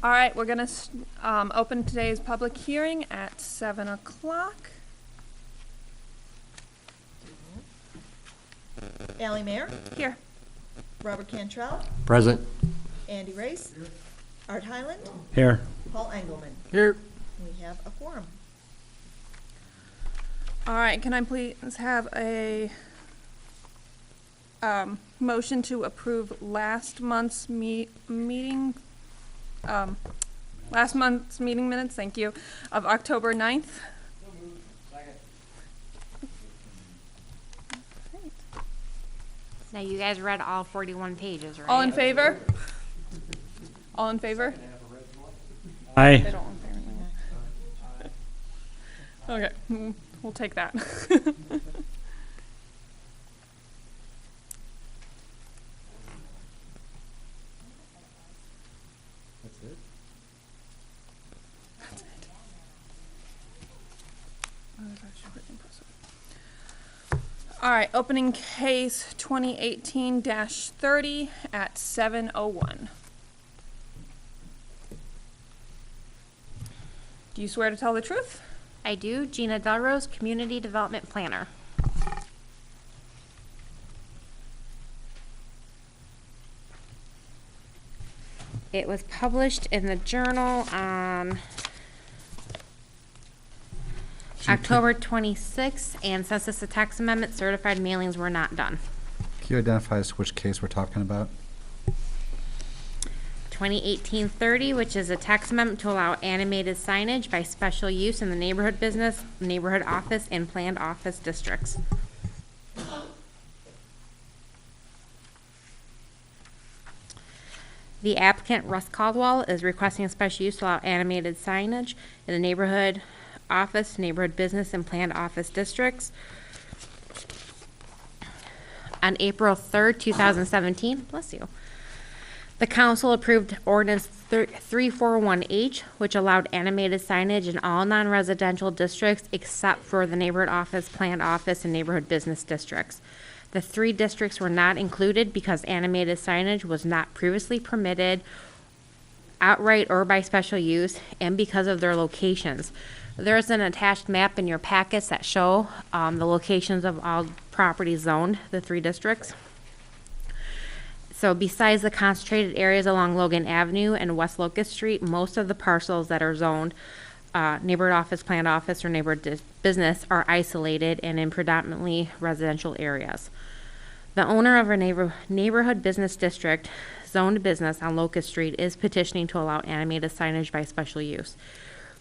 All right, we're gonna open today's public hearing at 7 o'clock. Ally Mayer, Here. Robert Cantrell, Present. Andy Race, Art Highland, Here. Paul Engelman. Here. We have a quorum. All right, can I please have a motion to approve last month's meeting minutes, thank you, of October 9th? Now, you guys read all 41 pages, right? All in favor? All in favor? They Aye. don't want favor. Okay, we'll take that. All right, opening case 2018-30 at 7:01. Do you swear to tell the truth? I do. Gina Delrose, Community Development Planner. It was published in the Journal on October 26th, and since it's a tax amendment, certified mailings were not done. Can you identify us which case we're talking about? 2018-30, which is a tax amendment to allow animated signage by special use in the neighborhood business, neighborhood office, and planned office districts. The applicant, Russ Caldwell, is requesting a special use to allow animated signage in the neighborhood office, neighborhood business, and planned office districts. On April 3rd, 2017, bless you, the council approved ordinance 341H, which allowed animated signage in all non-residential districts except for the neighborhood office, planned office, and neighborhood business districts. The three districts were not included because animated signage was not previously permitted outright or by special use, and because of their locations. There's an attached map in your packets that show the locations of all properties zoned, the three districts. So besides the concentrated areas along Logan Avenue and West Locust Street, most of the parcels that are zoned neighborhood office, planned office, or neighborhood business are isolated and in predominantly residential areas. The owner of a neighborhood business district zoned business on Locust Street is petitioning to allow animated signage by special use.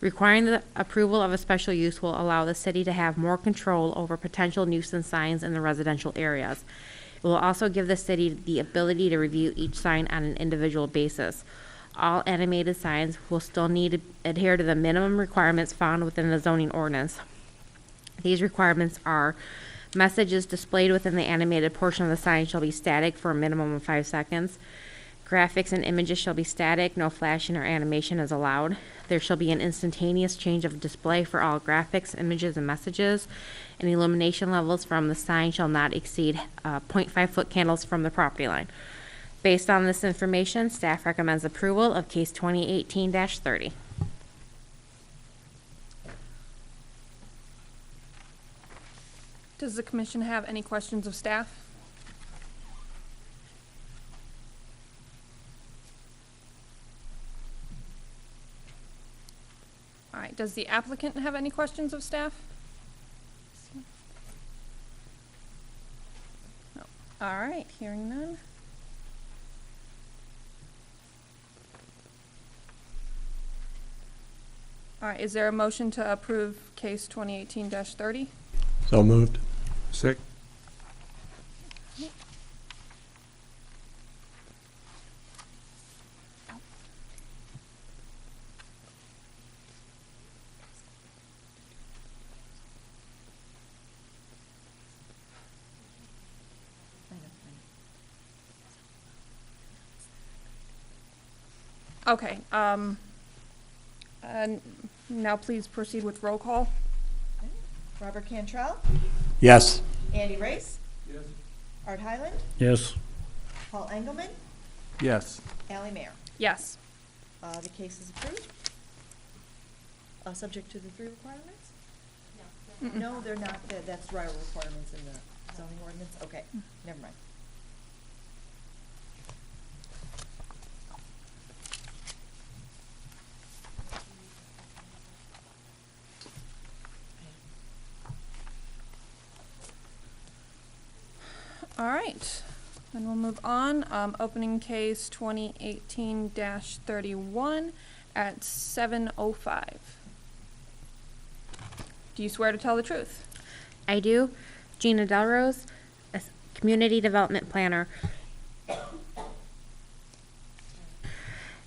Requiring the approval of a special use will allow the city to have more control over potential nuisance signs in the residential areas. It will also give the city the ability to review each sign on an individual basis. All animated signs will still need to adhere to the minimum requirements found within the zoning ordinance. These requirements are: messages displayed within the animated portion of the sign shall be static for a minimum of 5 seconds. Graphics and images shall be static, no flashing or animation is allowed. There shall be an instantaneous change of display for all graphics, images, and messages. And illumination levels from the sign shall not exceed 0.5 foot candles from the property line. Based on this information, staff recommends approval of case 2018-30. Does the commission have any questions of staff? All right, does the applicant have any questions of staff? No. All right, hearing none. All right, is there a motion to approve case 2018-30? So moved. Sick. Okay, and now please proceed with roll call. Robert Cantrell, Yes. Andy Race. Yes. Art Highland, Yes. Paul Engelman, Yes. Ally Mayer. Yes. The case is approved. Subject to the 3 requirements? Mm-mm. No, they're not. That's right requirements in the zoning ordinance. Okay, never mind. All right, then we'll move on. Opening case 2018-31 at 7:05. Do you swear to tell the truth? I do. Gina Delrose, a community development planner.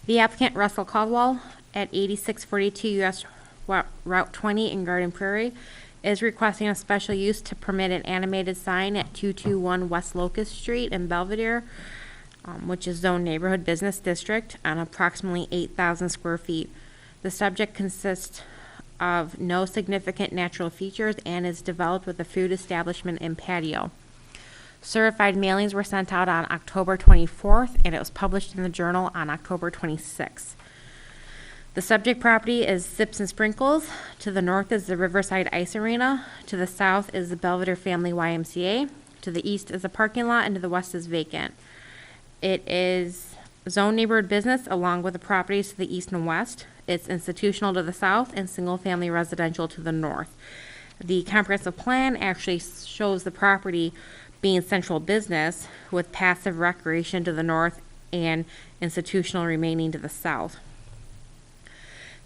The applicant, Russell Caldwell, at 8642 US Route 20 in Garden Prairie, is requesting a special use to permit an animated sign at 221 West Locust Street in Belvidere, which is Zone Neighborhood Business District, on approximately 8,000 square feet. The subject consists of no significant natural features and is developed with a food establishment and patio. Certified mailings were sent out on October 24th, and it was published in the Journal on October 26th. The subject property is Sips and Sprinkles. To the north is the Riverside Ice Arena. To the south is the Belvidere Family YMCA. To the east is a parking lot, and to the west is vacant. It is zone neighborhood business along with the properties to the east and west. It's institutional to the south and single-family residential to the north. The comprehensive plan actually shows the property being central business with passive recreation to the north and institutional remaining to the south.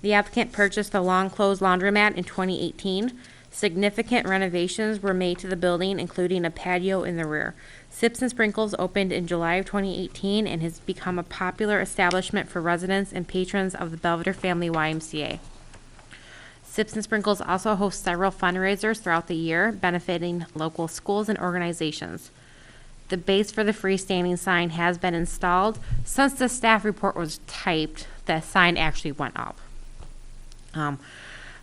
The applicant purchased the long-closed laundromat in 2018. Significant renovations were made to the building, including a patio in the rear. Sips and Sprinkles opened in July of 2018 and has become a popular establishment for residents and patrons of the Belvidere Family YMCA. Sips and Sprinkles also hosts several fundraisers throughout the year, benefiting local schools and organizations. The base for the freestanding sign has been installed. Since the staff report was typed, the sign actually went up.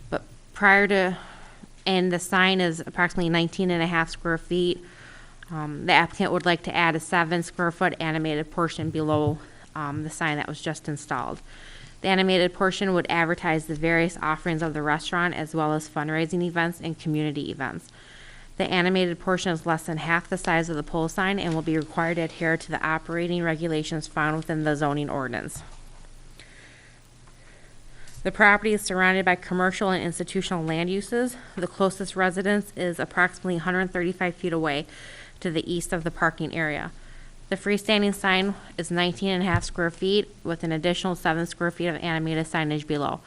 But prior to, and the sign is approximately 19.5 square feet. The applicant would like to add a 7 square foot animated portion below the sign that was just installed. The animated portion would advertise the various offerings of the restaurant as well as fundraising events and community events. The animated portion is less than half the size of the pole sign and will be required to adhere to the operating regulations found within the zoning ordinance. The property is surrounded by commercial and institutional land uses. The closest residence is approximately 135 feet away to the east of the parking area. The freestanding sign is 19.5 square feet with an additional 7 square feet of animated signage below.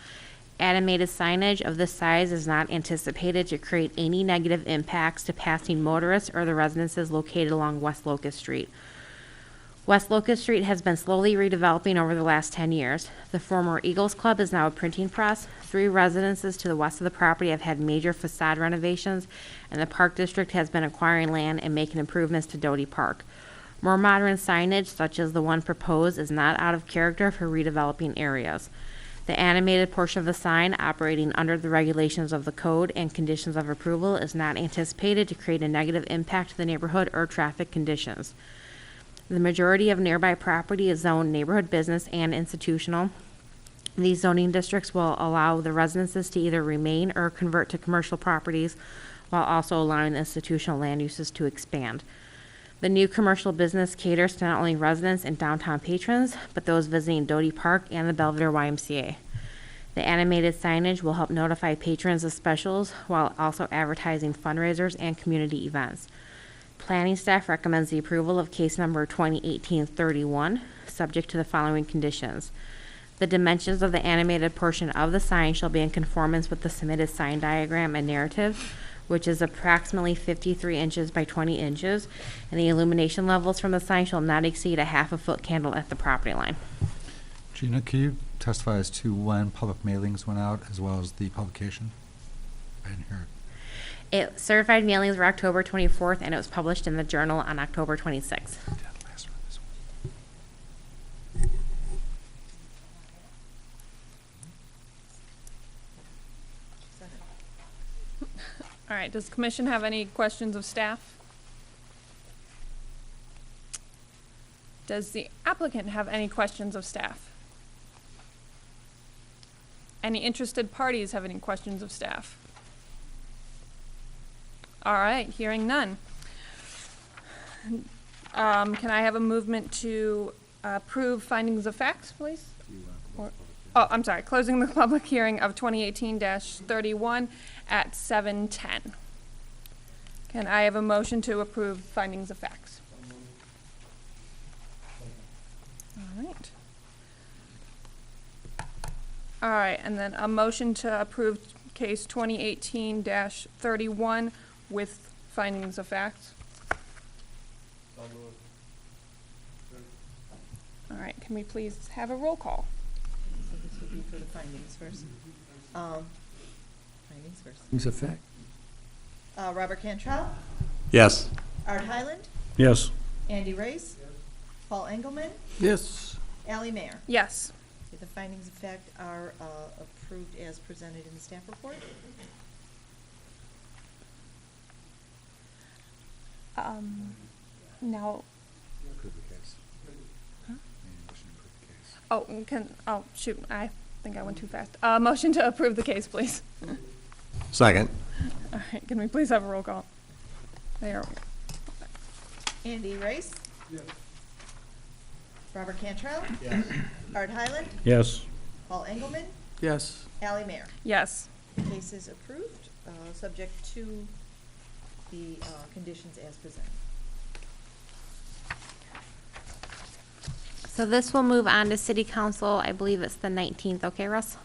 Animated signage of this size is not anticipated to create any negative impacts to passing motorists or the residences located along West Locust Street. West Locust Street has been slowly redeveloping over the last 10 years. The former Eagles Club is now a printing press. 3 residences to the west of the property have had major facade renovations, and the Park District has been acquiring land and making improvements to Doty Park. More modern signage, such as the one proposed, is not out of character for redeveloping areas. The animated portion of the sign, operating under the regulations of the code and conditions of approval, is not anticipated to create a negative impact to the neighborhood or traffic conditions. The majority of nearby property is zoned neighborhood business and institutional. These zoning districts will allow the residences to either remain or convert to commercial properties, while also allowing the institutional land uses to expand. The new commercial business caters to not only residents and downtown patrons, but those visiting Doty Park and the Belvidere YMCA. The animated signage will help notify patrons of specials while also advertising fundraisers and community events. Planning staff recommends the approval of case number 2018-31, subject to the following conditions. The dimensions of the animated portion of the sign shall be in conformance with the submitted sign diagram and narrative, which is approximately 53 inches by 20 inches, and the illumination levels from the sign shall not exceed a 1/2 foot candle at the property line. Gina, can you testify as to when public mailings went out as well as the publication? I didn't hear it. Certified mailings were October 24th, and it was published in the Journal on October 26th. All right, does the commission have any questions of staff? Does the applicant have any questions of staff? Any interested parties have any questions of staff? All right, hearing none. Can I have a movement to approve findings of facts, please? Oh, I'm sorry, closing the public hearing of 2018-31 at 7:10. Can I have a motion to approve findings of facts? All right. All right, and then a motion to approve case 2018-31 with findings of facts. All right, can we please have a roll call? So this would be for the findings first. Findings first. Things of fact. Robert Cantrell, Yes. Art Highland, Yes. Andy Race, Paul Engelmann, Yes. Ally Mayer. Yes. Okay, the findings of fact are approved as presented in the staff report. Now, Approve the case. Huh? Motion to approve the case. oh, shoot, I think I went too fast. Motion to approve the case, please. Second. All right, can we please have a roll call? There. Andy Race. Yes. Robert Cantrell, Yes. Art Highland, Yes. Paul Engelmann, Yes. Ally Mayer. Yes. The case is approved, subject to the conditions as presented. So this will move on to city council. I believe it's the 19th. Okay, Russ?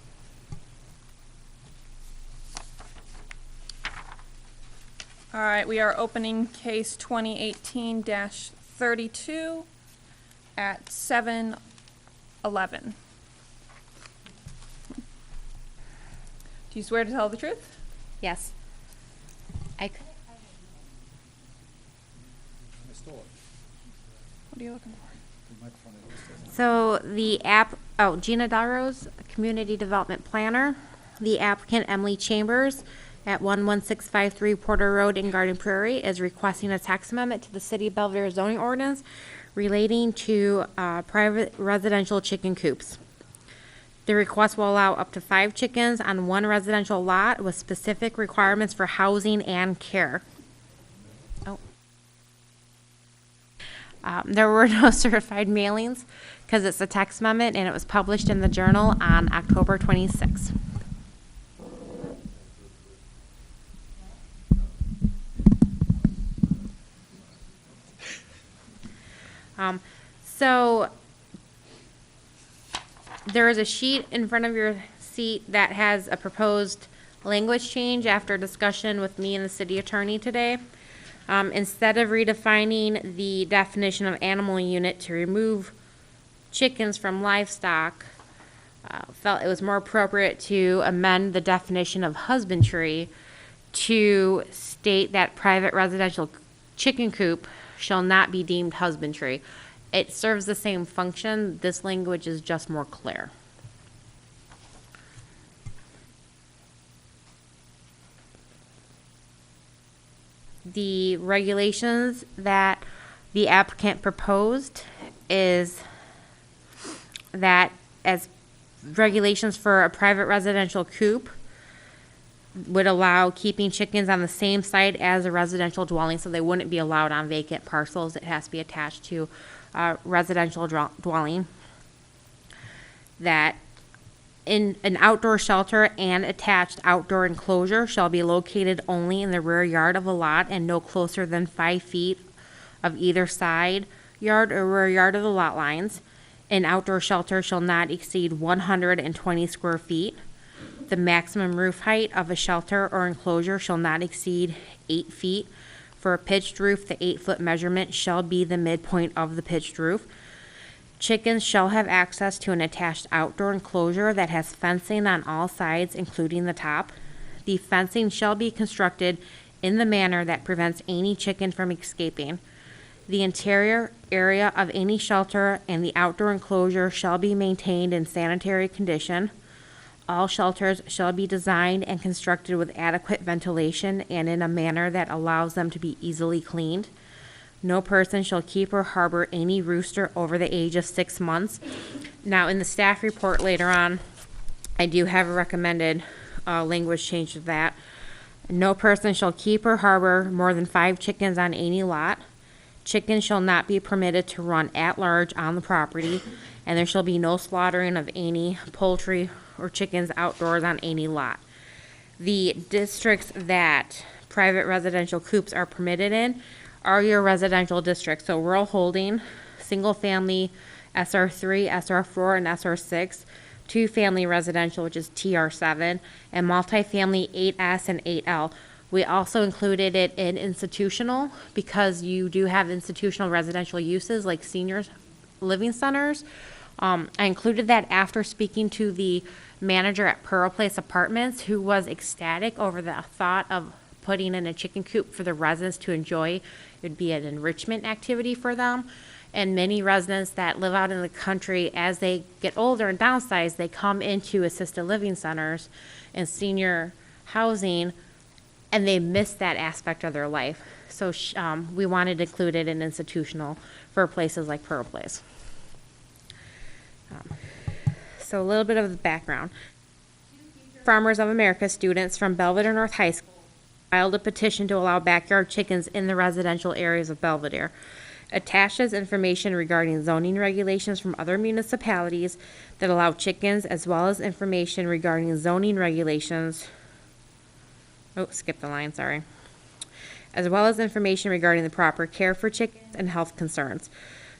All right, we are opening case 2018-32 at 7:11. Do you swear to tell the truth? Yes. I c- I stole it. What are you looking for? The microphone at least doesn't. So the Gina Darrows, Community Development Planner. The applicant, Emily Chambers, at 11653 Porter Road in Garden Prairie, is requesting a text amendment to the City of Belvidere zoning ordinance relating to private residential chicken coops. The request will allow up to 5 chickens on one residential lot with specific requirements for housing and care. Oh. There were no certified mailings because it's a text amendment and it was published in the Journal on October 26th. So there is a sheet in front of your seat that has a proposed language change after discussion with me and the city attorney today. Instead of redefining the definition of animal unit to remove chickens from livestock, felt it was more appropriate to amend the definition of husbandry to state that private residential chicken coop shall not be deemed husbandry. It serves the same function. This language is just more clear. The regulations that the applicant proposed is that as regulations for a private residential coop would allow keeping chickens on the same site as a residential dwelling, so they wouldn't be allowed on vacant parcels. It has to be attached to a residential dwelling. That in an outdoor shelter and attached outdoor enclosure shall be located only in the rear yard of a lot and no closer than 5 feet of either side yard or rear yard of the lot lines. An outdoor shelter shall not exceed 120 square feet. The maximum roof height of a shelter or enclosure shall not exceed 8 feet. For a pitched roof, the 8-foot measurement shall be the midpoint of the pitched roof. Chickens shall have access to an attached outdoor enclosure that has fencing on all sides, including the top. The fencing shall be constructed in the manner that prevents any chicken from escaping. The interior area of any shelter and the outdoor enclosure shall be maintained in sanitary condition. All shelters shall be designed and constructed with adequate ventilation and in a manner that allows them to be easily cleaned. No person shall keep or harbor any rooster over the age of 6 months. Now, in the staff report later on, I do have a recommended language change to that. No person shall keep or harbor more than 5 chickens on any lot. Chickens shall not be permitted to run at large on the property, and there shall be no slaughtering of any poultry or chickens outdoors on any lot. The districts that private residential coops are permitted in are your residential districts. So rural holding, single family, SR3, SR4, and SR6, two-family residential, which is TR7, and multifamily 8S and 8L. We also included it in institutional because you do have institutional residential uses like seniors living centers. I included that after speaking to the manager at Pearl Place Apartments, who was ecstatic over the thought of putting in a chicken coop for the residents to enjoy. It would be an enrichment activity for them. And many residents that live out in the country, as they get older and downsize, they come into assisted living centers and senior housing, and they miss that aspect of their life. So we wanted to include it in institutional for places like Pearl Place. So a little bit of the background. Farmers of America students from Belvidere North High School filed a petition to allow backyard chickens in the residential areas of Belvidere. Attaches information regarding zoning regulations from other municipalities that allow chickens, as well as information regarding zoning regulations. Oh, skip the line, sorry. As well as information regarding the proper care for chickens and health concerns.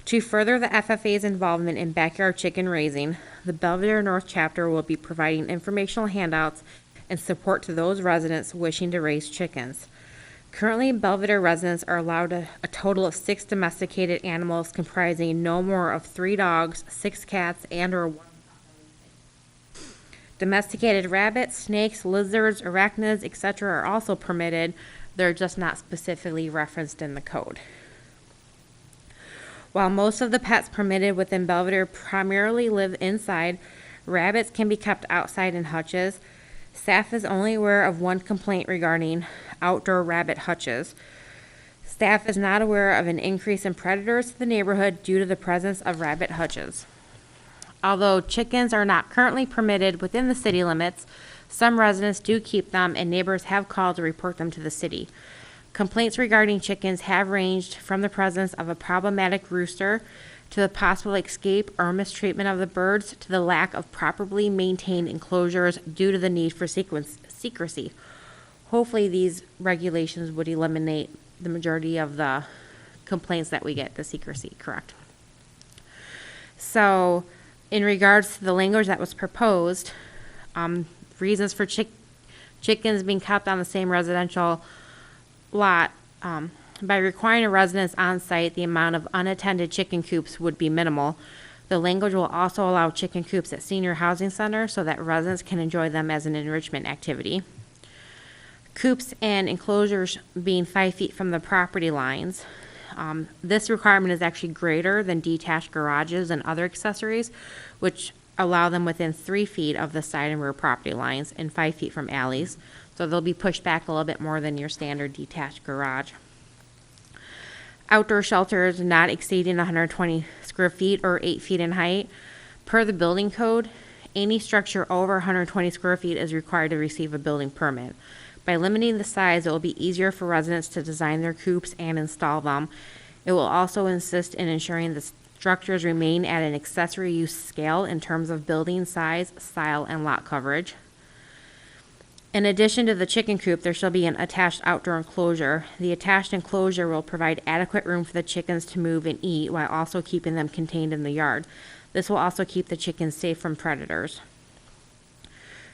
To further the FFA's involvement in backyard chicken raising, the Belvidere North chapter will be providing informational handouts and support to those residents wishing to raise chickens. Currently, Belvidere residents are allowed a total of 6 domesticated animals comprising no more of 3 dogs, 6 cats, and/or 1. Domesticated rabbits, snakes, lizards, arachnids, etc. are also permitted. They're just not specifically referenced in the code. While most of the pets permitted within Belvidere primarily live inside, rabbits can be kept outside in hutches. Staff is only aware of one complaint regarding outdoor rabbit hutches. Staff is not aware of an increase in predators to the neighborhood due to the presence of rabbit hutches. Although chickens are not currently permitted within the city limits, some residents do keep them, and neighbors have called to report them to the city. Complaints regarding chickens have ranged from the presence of a problematic rooster to the possible escape or mistreatment of the birds to the lack of properly maintained enclosures due to the need for secrecy. Hopefully these regulations would eliminate the majority of the complaints that we get, the secrecy, correct? So in regards to the language that was proposed, reasons for chickens being kept on the same residential lot, by requiring a residence on site, the amount of unattended chicken coops would be minimal. The language will also allow chicken coops at senior housing centers so that residents can enjoy them as an enrichment activity. Coops and enclosures being 5 feet from the property lines. This requirement is actually greater than detached garages and other accessories, which allow them within 3 feet of the side and rear property lines and 5 feet from alleys. So they'll be pushed back a little bit more than your standard detached garage. Outdoor shelters not exceeding 120 square feet or 8 feet in height. Per the building code, any structure over 120 square feet is required to receive a building permit. By limiting the size, it will be easier for residents to design their coops and install them. It will also insist in ensuring the structures remain at an accessory use scale in terms of building size, style, and lot coverage. In addition to the chicken coop, there shall be an attached outdoor enclosure. The attached enclosure will provide adequate room for the chickens to move and eat while also keeping them contained in the yard. This will also keep the chickens safe from predators.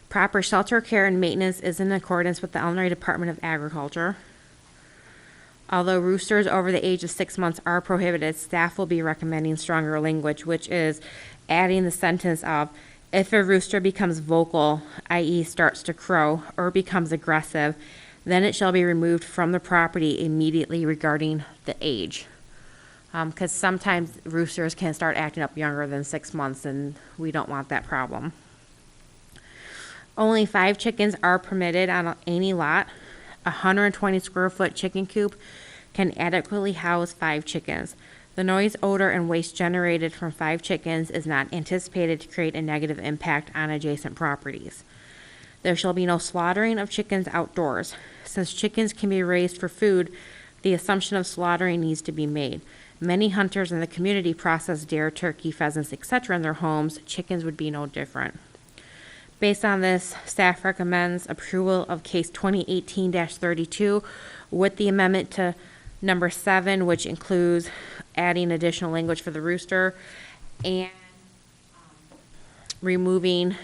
Proper shelter care and maintenance is in accordance with the Illinois Department of Agriculture. Although roosters over the age of 6 months are prohibited, staff will be recommending stronger language, which is adding the sentence of, if a rooster becomes vocal, i.e. starts to crow, or becomes aggressive, then it shall be removed from the property immediately regarding the age. Because sometimes roosters can start acting up younger than 6 months, and we don't want that problem. Only 5 chickens are permitted on any lot. A 120 square foot chicken coop can adequately house 5 chickens. The The noise, odor, and waste generated from 5 chickens is not anticipated to create a negative impact on adjacent properties. There shall be no slaughtering of chickens outdoors. Since chickens can be raised for food, the assumption of slaughtering needs to be made. Many hunters in the community process deer, turkey, pheasants, etc. in their homes. Chickens would be no different. Based on this, staff recommends approval of case 2018-32 with the amendment to number 7, which includes adding additional language for the rooster and removing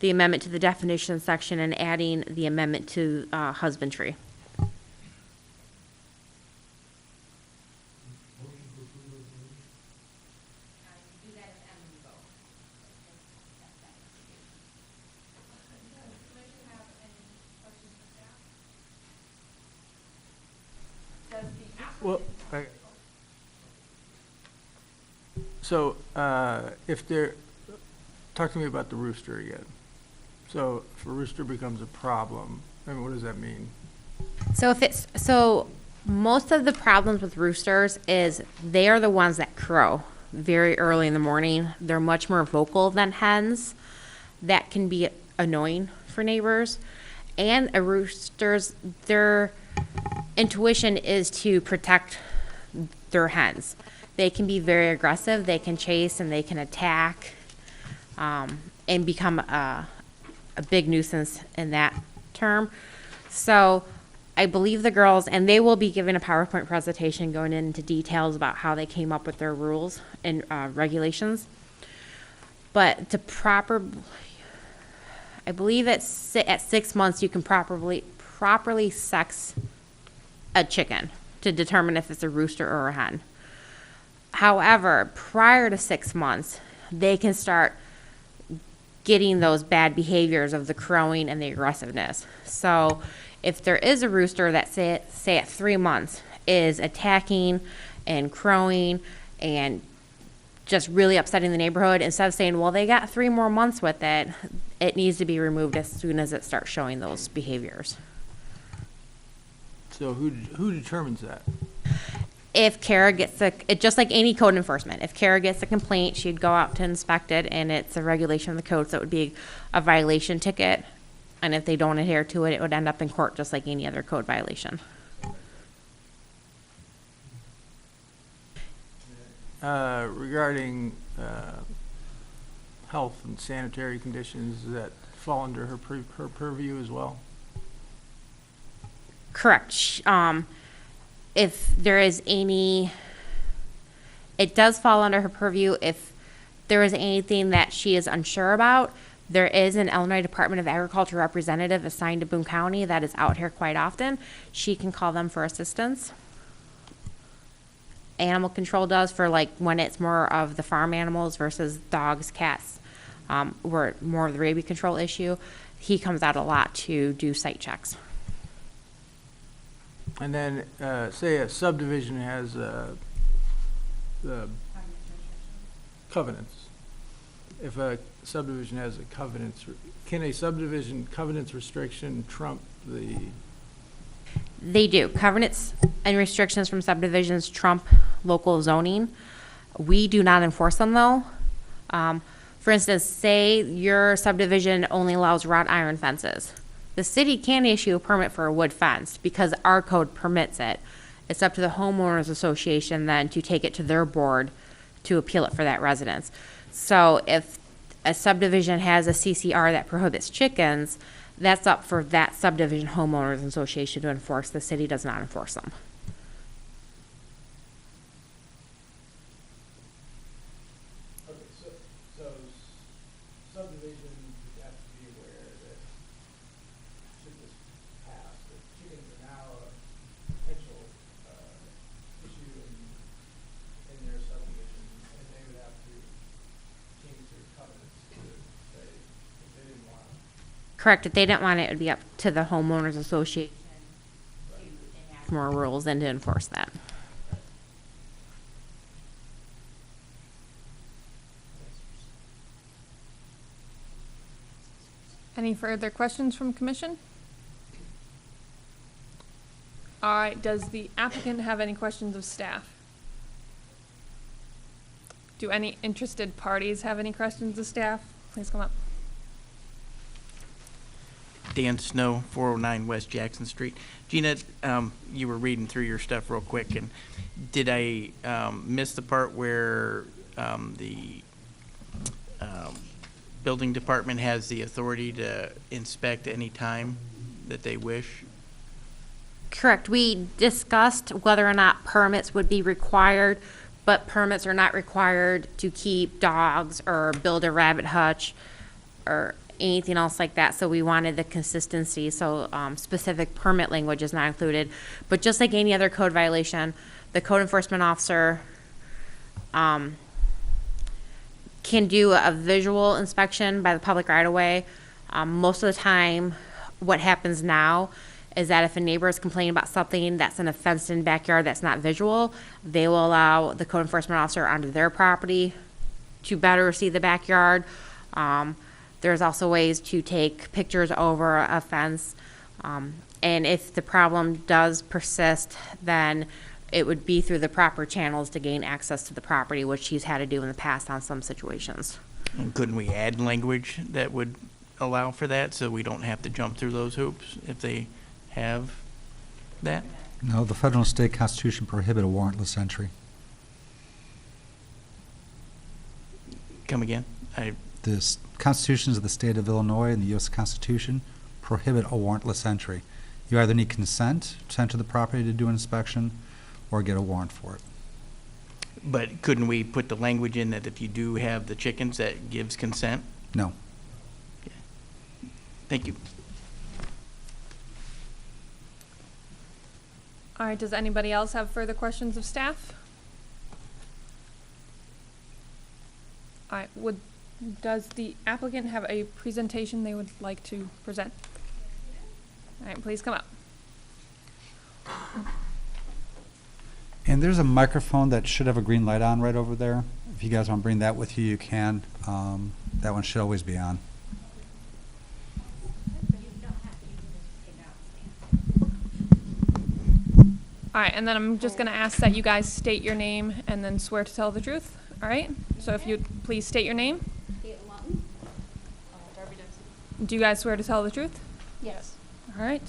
the amendment to the definition section and adding the amendment to husbandry. Well, so, if there, talk to me about the rooster again. So if a rooster becomes a problem, I mean, what does that mean? So most of the problems with roosters is they are the ones that crow very early in the morning. They're much more vocal than hens. That can be annoying for neighbors. And a rooster's, their intuition is to protect their hens. They can be very aggressive. They can chase and they can attack and become a big nuisance in that term. So I believe the girls, and they will be giving a PowerPoint presentation going into details about how they came up with their rules and regulations. But to I believe at 6 months you can properly sex a chicken to determine if it's a rooster or a hen. However, prior to 6 months, they can start getting those bad behaviors of the crowing and the aggressiveness. So if there is a rooster that say at 3 months is attacking and crowing and just really upsetting the neighborhood, instead of saying, well, they got 3 more months with it, it needs to be removed as soon as it starts showing those behaviors. So who determines that? If Kara gets just like any code enforcement, if Kara gets a complaint, she'd go out to inspect it, and it's a regulation of the code, so it would be a violation ticket. And if they don't adhere to it, it would end up in court just like any other code violation. Regarding health and sanitary conditions, does that fall under her purview as well? Correct. If there is any, it does fall under her purview. If there is anything that she is unsure about, there is an Illinois Department of Agriculture representative assigned to Boone County that is out here quite often. She can call them for assistance. Animal control does for like when it's more of the farm animals versus dogs, cats, where more of the rabies control issue. He comes out a lot to do site checks. And then, say a subdivision has the covenants. If a subdivision has a covenants, can a subdivision covenants restriction trump the? They do. Covenants and restrictions from subdivisions trump local zoning. We do not enforce them though. For instance, say your subdivision only allows wrought iron fences. The city can issue a permit for a wood fence because our code permits it. It's up to the homeowners association then to take it to their board to appeal it for that residence. So if a subdivision has a CCR that prohibits chickens, that's up for that subdivision homeowners association to enforce. The city does not enforce them. Okay, so subdivision have to be aware that should this pass, that chickens are now a potential issue in their subdivision, and they would have to change their covenants to say if they didn't want it. Correct. If they didn't want it, it would be up to the homeowners association to enact more rules and to enforce that. Any further questions from commission? All right, does the applicant have any questions of staff? Do any interested parties have any questions of staff? Please come up. Dan Snow, 409 West Jackson Street. Gina, you were reading through your stuff real quick, and did I miss the part where the building department has the authority to inspect any time that they wish? Correct. We discussed whether or not permits would be required, but permits are not required to keep dogs or build a rabbit hutch or anything else like that. So we wanted the consistency. So specific permit language is not included. But just like any other code violation, the code enforcement officer can do a visual inspection by the public right of way. Most of the time, what happens now is that if a neighbor is complaining about something that's in a fenced-in backyard that's not visual, they will allow the code enforcement officer onto their property to better see the backyard. There's also ways to take pictures over a fence. And if the problem does persist, then it would be through the proper channels to gain access to the property, which he's had to do in the past on some situations. And couldn't we add language that would allow for that, so we don't have to jump through those hoops if they have that? No, the federal and state constitution prohibit a warrantless entry. Come again? The constitutions of the state of Illinois and the U.S. Constitution prohibit a warrantless entry. You either need consent to enter the property to do an inspection or get a warrant for it. But couldn't we put the language in that if you do have the chickens, that gives consent? No. Thank you. All right, does anybody else have further questions of staff? All right, does the applicant have a presentation they would like to present? All right, please come up. And there's a microphone that should have a green light on right over there. If you guys want to bring that with you, you can. That one should always be on. All right, and then I'm just gonna ask that you guys state your name and then swear to tell the truth, all right? So if you'd please state your name. Do you guys swear to tell the truth? Yes. All right.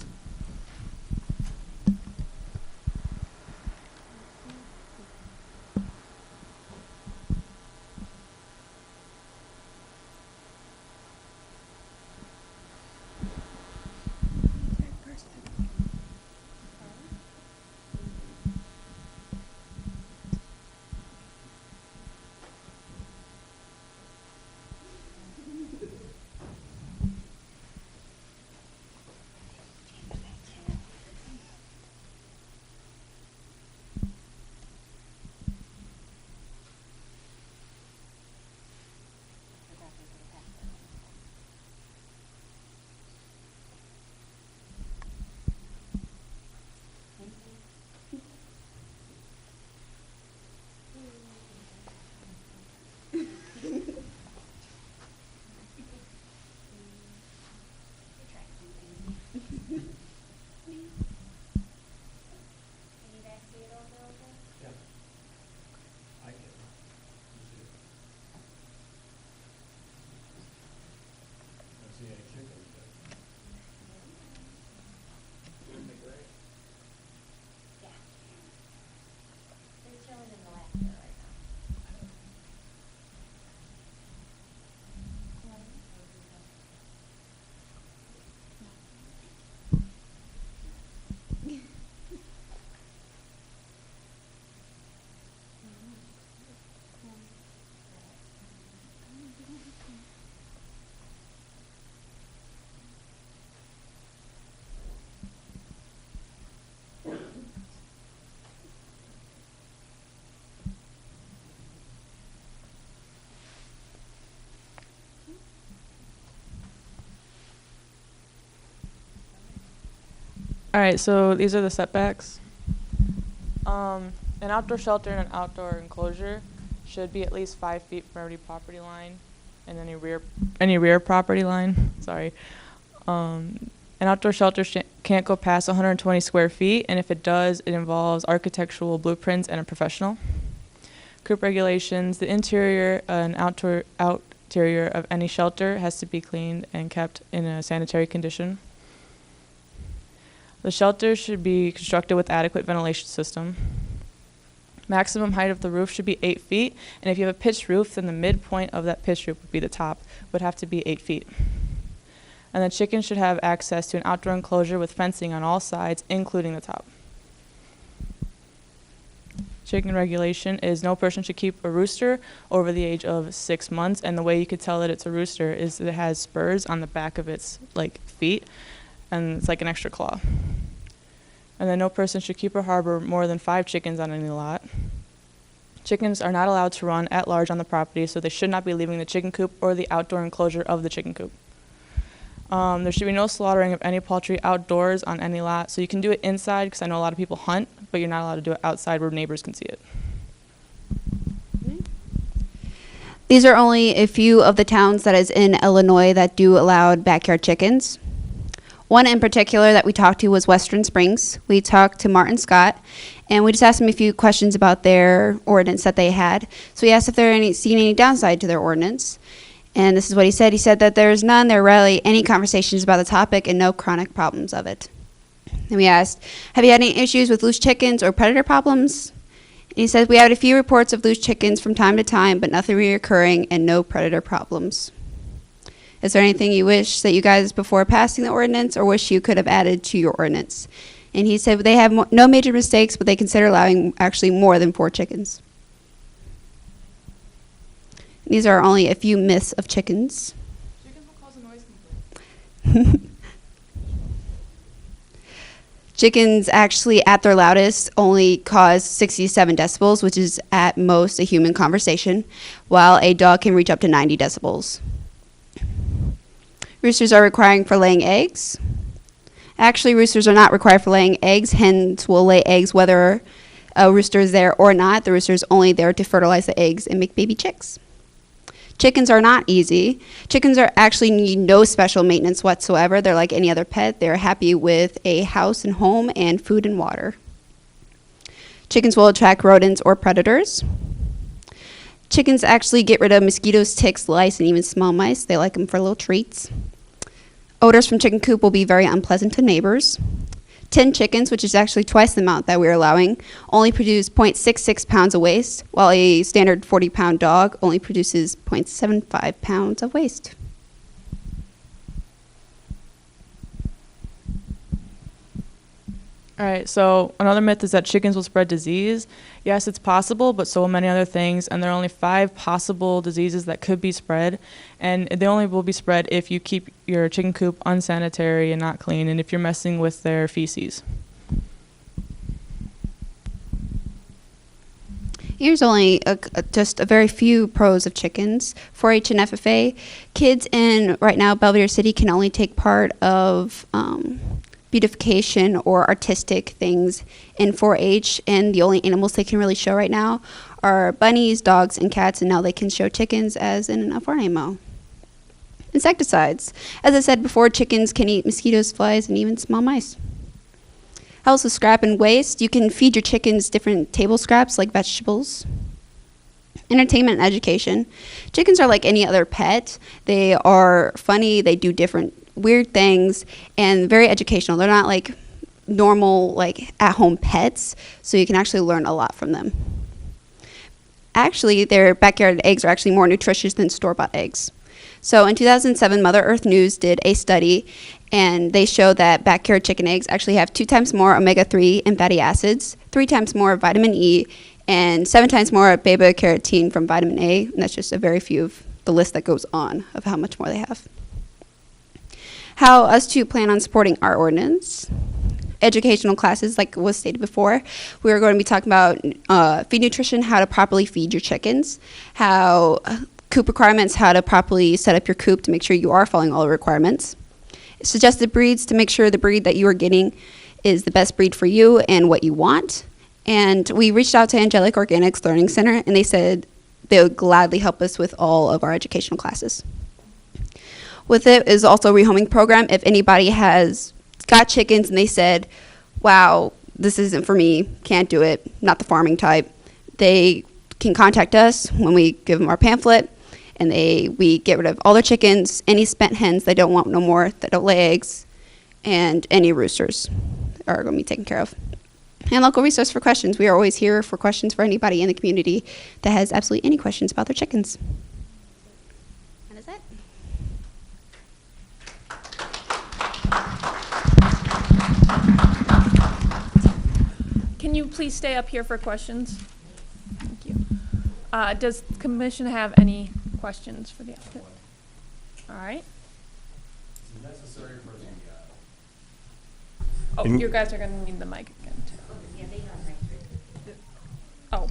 All right, so these are the setbacks. An outdoor shelter and an outdoor enclosure should be at least 5 feet from every property line and any rear property line. Sorry. An outdoor shelter can't go past 120 square feet, and if it does, it involves architectural blueprints and a professional. Coop regulations, the interior and exterior of any shelter has to be cleaned and kept in a sanitary condition. The shelter should be constructed with adequate ventilation system. Maximum height of the roof should be 8 feet, and if you have a pitched roof, then the midpoint of that pitched roof would be the top, would have to be 8 feet. And the chickens should have access to an outdoor enclosure with fencing on all sides, including the top. Chicken regulation is no person should keep a rooster over the age of 6 months, and the way you could tell that it's a rooster is that it has spurs on the back of its feet, and it's like an extra claw. And then no person should keep or harbor more than 5 chickens on any lot. Chickens are not allowed to run at large on the property, so they should not be leaving the chicken coop or the outdoor enclosure of the chicken coop. There should be no slaughtering of any poultry outdoors on any lot. So you can do it inside, because I know a lot of people hunt, but you're not allowed to do it outside where neighbors can see it. These are only a few of the towns that is in Illinois that do allow backyard chickens. One in particular that we talked to was Western Springs. We talked to Martin Scott, and we just asked him a few questions about their ordinance that they had. So we asked if they're seeing any downside to their ordinance. And this is what he said. He said that there's none, there are rarely any conversations about the topic and no chronic problems of it. And we asked, have you had any issues with loose chickens or predator problems? And he said, we had a few reports of loose chickens from time to time, but nothing reoccurring and no predator problems. Is there anything you wish that you guys, before passing the ordinance, or wish you could have added to your ordinance? And he said they have no major mistakes, but they consider allowing actually more than 4 chickens. These are only a few myths of chickens. Chickens will cause a noise complaint. Chickens actually, at their loudest, only cause 67 decibels, which is at most a human conversation, while a dog can reach up to 90 decibels. Roosters are requiring for laying eggs. Actually, roosters are not required for laying eggs. Hens will lay eggs whether a rooster is there or not. The rooster is only there to fertilize the eggs and make baby chicks. Chickens are not easy. Chickens are actually need no special maintenance whatsoever. They're like any other pet. They're happy with a house and home and food and water. Chickens will attract rodents or predators. Chickens actually get rid of mosquitoes, ticks, lice, and even small mice. They like them for little treats. Odors from chicken coop will be very unpleasant to neighbors. 10 chickens, which is actually twice the amount that we're allowing, only produce 0.66 pounds of waste, while a standard 40-pound dog only produces 0.75 pounds of waste. All right, so another myth is that chickens will spread disease. Yes, it's possible, but so will many other things, and there are only 5 possible diseases that could be spread, and they only will be spread if you keep your chicken coop unsanitary and not clean, and if you're messing with their feces. Here's only just a very few pros of chickens. 4-H and FFA, kids in right now Belvidere City can only take part of beautification or artistic things in 4-H, and the only animals they can really show right now are bunnies, dogs, and cats, and now they can show chickens as in a farm animal. Insecticides. As I said before, chickens can eat mosquitoes, flies, and even small mice. Helps with scrap and waste. You can feed your chickens different table scraps like vegetables. Entertainment and education. Chickens are like any other pet. They are funny, they do different weird things, and very educational. They're not like normal, like at-home pets, so you can actually learn a lot from them. Actually, their backyard eggs are actually more nutritious than store-bought eggs. So in 2007, Mother Earth News did a study, and they showed that backyard chicken eggs actually have 2 times more omega-3 and fatty acids, 3 times more vitamin E, and 7 times more beta-carotene from vitamin A, and that's just a very few of the list that goes on of how much more they have. How us two plan on supporting our ordinance. Educational classes, like was stated before. We are going to be talking about feed nutrition, how to properly feed your chickens, how coop requirements, how to properly set up your coop to make sure you are following all the requirements. Suggested breeds to make sure the breed that you are getting is the best breed for you and what you want. And we reached out to Angelic Organics Learning Center, and they said they would gladly help us with all of our educational classes. With it is also a rehoming program. If anybody has got chickens and they said, wow, this isn't for me, can't do it, not the farming type, they can contact us when we give them our pamphlet, and we get rid of all their chickens, any spent hens they don't want no more, that don't lay eggs, and any roosters are going to be taken care of. And local resource for questions. We are always here for questions for anybody in the community that has absolutely any questions about their chickens. That is it. Can you please stay up here for questions? Thank you. Does the commission have any questions for the applicant? All right. Oh, In- you guys are going to need the mic again, too. Oh.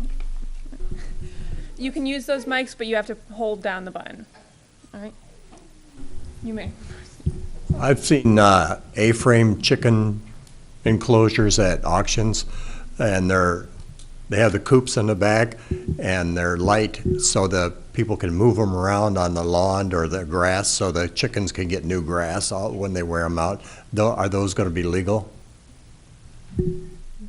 You can use those mics, but you have to hold down the button. All right? You may. I've seen A-frame chicken enclosures at auctions, and they have the coops in the back, and they're light so the people can move them around on the lawn or the grass, so the chickens can get new grass when they wear them out. Are those going to be legal?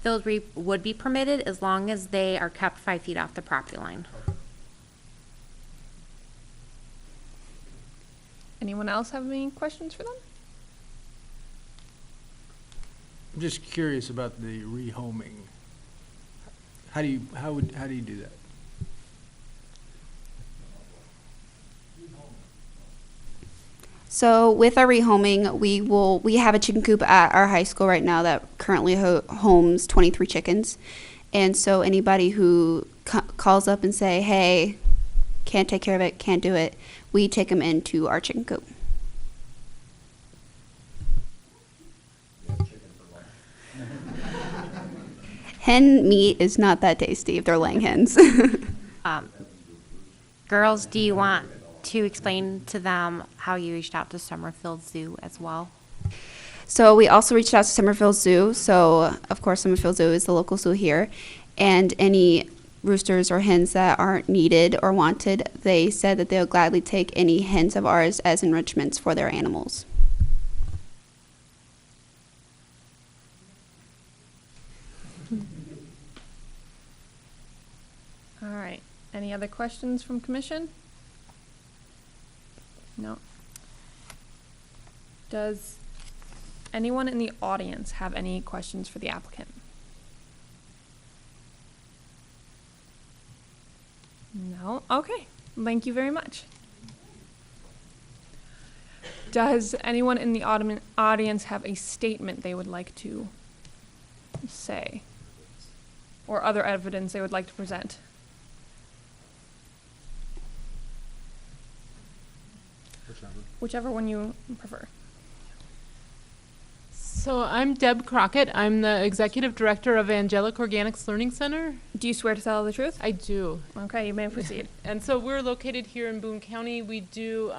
Those would be permitted as long as they are kept 5 feet off the property line. Anyone else have any questions for them? I'm just curious about the rehoming. How do you do that? So with our rehoming, we have a chicken coop at our high school right now that currently homes 23 chickens. And so anybody who calls up and say, hey, can't take care of it, can't do it, we take them into our chicken coop. Hen meat is not that tasty if they're laying hens. Girls, do you want to explain to them how you reached out to Summerfield Zoo as well? So we also reached out to Summerfield Zoo. So of course Summerfield Zoo is the local zoo here, and any roosters or hens that aren't needed or wanted, they said that they'll gladly take any hens of ours as enrichments for their animals. All right. Any other questions from commission? No. Does anyone in the audience have any questions for the applicant? No? Okay. Thank you very much. Does anyone in the audience have a statement they would like to say? Or other evidence they would like to present? Whichever one you prefer. So I'm Deb Crockett. I'm the Executive Director of Angelic Organics Learning Center. Do you swear to tell the truth? I do. Okay, you may proceed. And so we're located here in Boone County. We do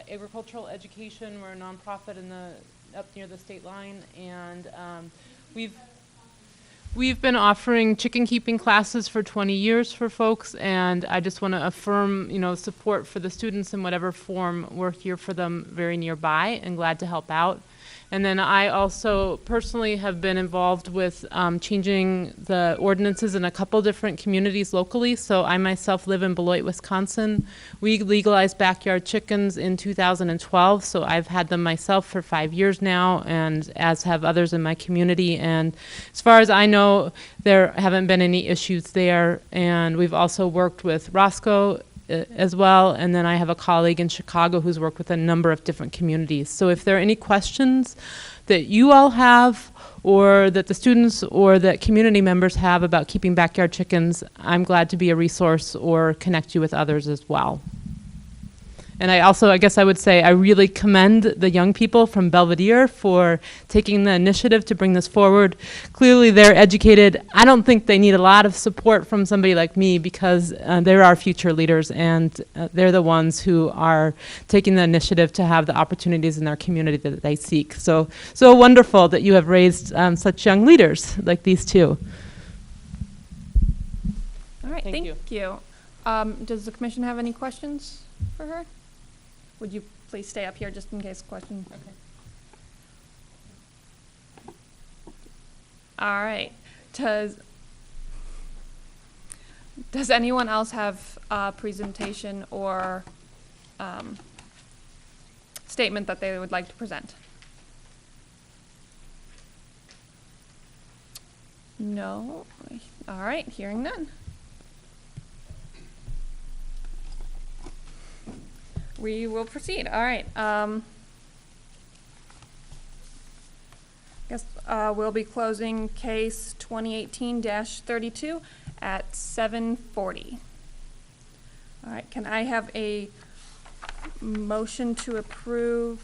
agricultural education. We're a nonprofit up near the state line, and we've been offering chicken keeping classes for 20 years for folks, and I just want to affirm, support for the students in whatever form. We're here for them very nearby and glad to help out. And then I also personally have been involved with changing the ordinances in a couple different communities locally. So I myself live in Beloit, Wisconsin. We legalized backyard chickens in 2012, so I've had them myself for 5 years now, and as have others in my community. And as far as I know, there haven't been any issues there. And we've also worked with Roscoe as well, and then I have a colleague in Chicago who's worked with a number of different communities. So if there are any questions that you all have, or that the students or that community members have about keeping backyard chickens, I'm glad to be a resource or connect you with others as well. And I guess I would say I really commend the young people from Belvidere for taking the initiative to bring this forward. Clearly they're educated. I don't think they need a lot of support from somebody like me, because they're our future leaders, and they're the ones who are taking the initiative to have the opportunities in their community that they seek. So wonderful that you have raised such young leaders like these two. All right, Thank you. Does the commission have any questions for her? Would you please stay up here just in case question? Okay. All right. Does anyone else have a presentation or statement that they would like to present? No? All right, hearing none. We will proceed. All right. Guess we'll be closing case 2018-32 at 7:40. All right, can I have a motion to approve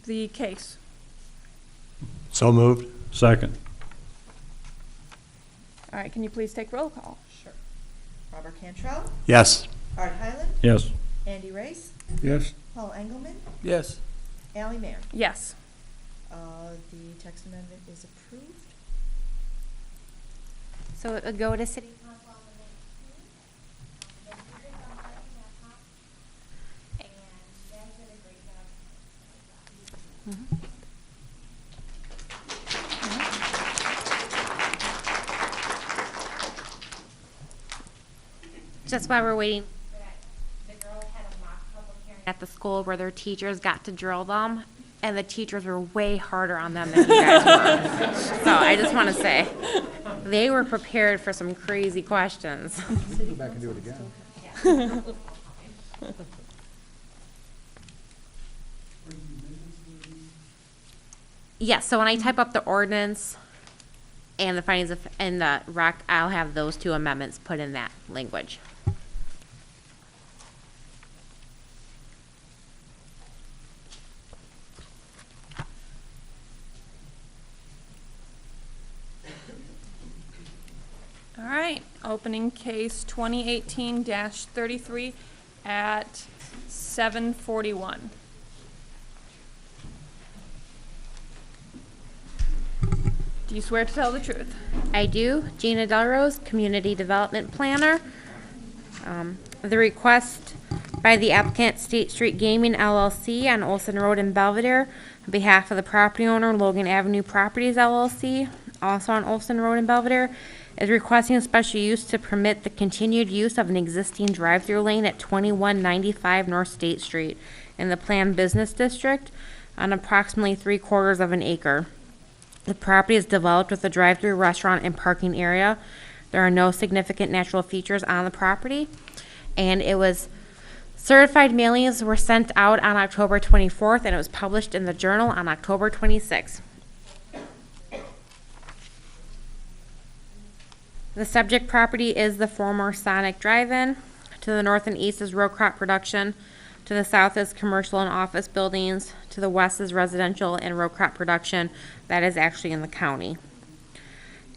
the case? So moved. Second. All right, can you please take roll call? Sure. Robert Cantrell, Yes. Art Highland, Yes. Andy Race, Yes. Paul Engelman, Yes. Ally Mayer. Yes. The text amendment is approved. So it would go to city council on the 19th. And you guys did a great job. Just while we're waiting, the girls had a mock public hearing at the school where their teachers got to drill them, and the teachers were way harder on them than you guys were. So I just want to say, they were prepared for some crazy questions. Go back and do it again. Yes, so when I type up the ordinance and the findings of, and the rec, I'll have those two amendments put in that language. All right, opening case 2018-33 at 7:41. Do you swear to tell the truth? I do. Gina Delrose, Community Development Planner. The request by the applicant, State Street Gaming LLC on Olson Road in Belvidere, on behalf of the property owner, Logan Avenue Properties LLC, also on Olson Road in Belvidere, is requesting a special use to permit the continued use of an existing drive-through lane at 2195 North State Street in the planned business district on approximately 3/4 of an acre. The property is developed with a drive-through restaurant and parking area. There are no significant natural features on the property, and it was certified mailings were sent out on October 24th, and it was published in the Journal on October 26th. The subject property is the former Sonic Drive-In. To the north and east is row crop production. To the south is commercial and office buildings. To the west is residential and row crop production. That is actually in the county.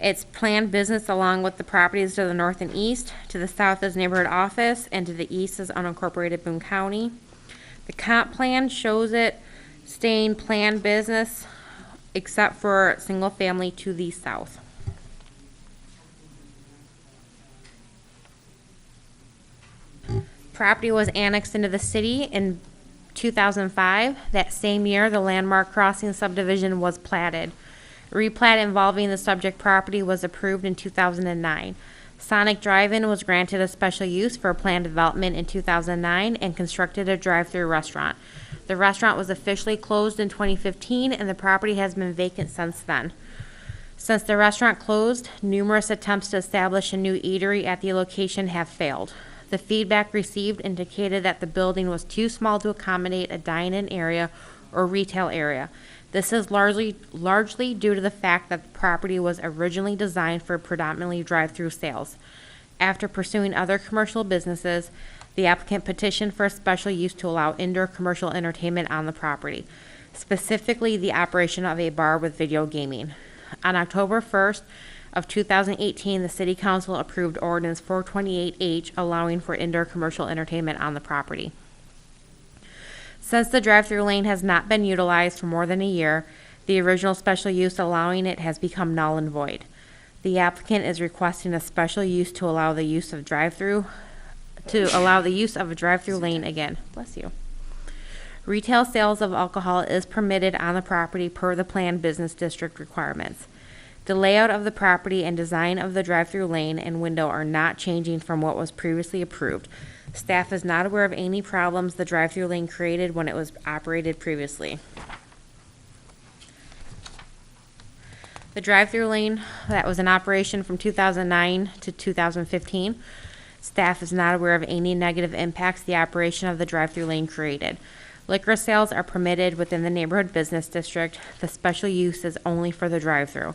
It's planned business along with the properties to the north and east. To the south is neighborhood office, and to the east is unincorporated Boone County. The comp plan shows it staying planned business except for single family to the south. Property was annexed into the city in 2005. That same year, the Landmark Crossing subdivision was platted. Replat involving the subject property was approved in 2009. Sonic Drive-In was granted a special use for planned development in 2009 and constructed a drive-through restaurant. The restaurant was officially closed in 2015, and the property has been vacant since then. Since the restaurant closed, numerous attempts to establish a new eatery at the location have failed. The feedback received indicated that the building was too small to accommodate a dine-in area or retail area. This is largely due to the fact that the property was originally designed for predominantly drive-through sales. After pursuing other commercial businesses, the applicant petitioned for a special use to allow indoor commercial entertainment on the property, specifically the operation of a bar with video gaming. On October 1st of 2018, the City Council approved Ordinance 428H allowing for indoor commercial entertainment on the property. Since the drive-through lane has not been utilized for more than a year, the original special use allowing it has become null and void. The applicant is requesting a special use to allow the use of a drive-through lane again. Bless you. Retail sales of alcohol is permitted on the property per the planned business district requirements. The layout of the property and design of the drive-through lane and window are not changing from what was previously approved. Staff is not aware of any problems the drive-through lane created when it was operated previously. The drive-through lane that was in operation from 2009 to 2015, staff is not aware of any negative impacts the operation of the drive-through lane created. Liquor sales are permitted within the neighborhood business district. The special use is only for the drive-through.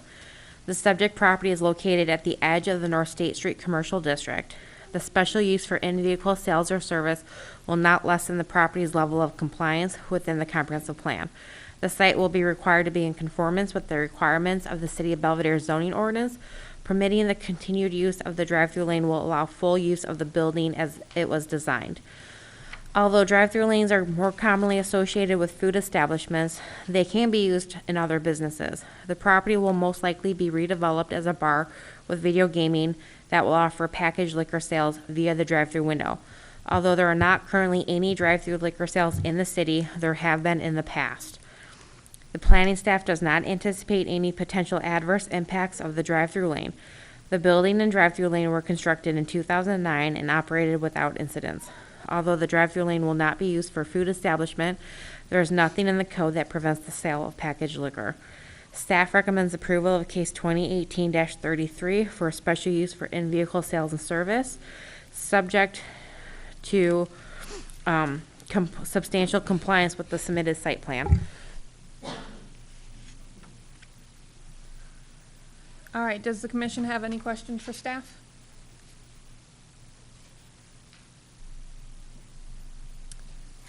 The subject property is located at the edge of the North State Street Commercial District. The special use for in-vehicle sales or service will not lessen the property's level of compliance within the comprehensive plan. The site will be required to be in conformance with the requirements of the City of Belvidere zoning ordinance. Permitting the continued use of the drive-through lane will allow full use of the building as it was designed. Although drive-through lanes are more commonly associated with food establishments, they can be used in other businesses. The property will most likely be redeveloped as a bar with video gaming that will offer packaged liquor sales via the drive-through window. Although there are not currently any drive-through liquor sales in the city, there have been in the past. The planning staff does not anticipate any potential adverse impacts of the drive-through lane. The building and drive-through lane were constructed in 2009 and operated without incidents. Although the drive-through lane will not be used for food establishment, there is nothing in the code that prevents the sale of packaged liquor. Staff recommends approval of case 2018-33 for a special use for in-vehicle sales and service, subject to substantial compliance with the submitted site plan. All right, does the commission have any questions for staff?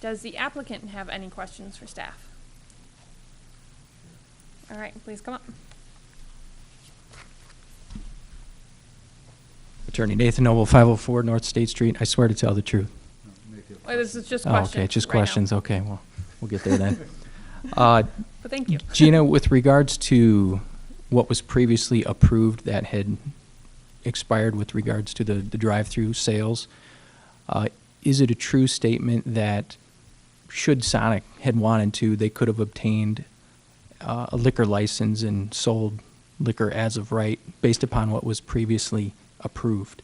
Does the applicant have any questions for staff? All right, please come up. Attorney Nathan Noble, 504 North State Street. I swear to tell the truth. Wait, this is just Oh, questions. okay, just right now. questions. Okay, well, we'll get there then. But thank you. Gina, with regards to what was previously approved that had expired with regards to the drive-through sales, is it a true statement that should Sonic had wanted to, they could have obtained a liquor license and sold liquor as of right based upon what was previously approved?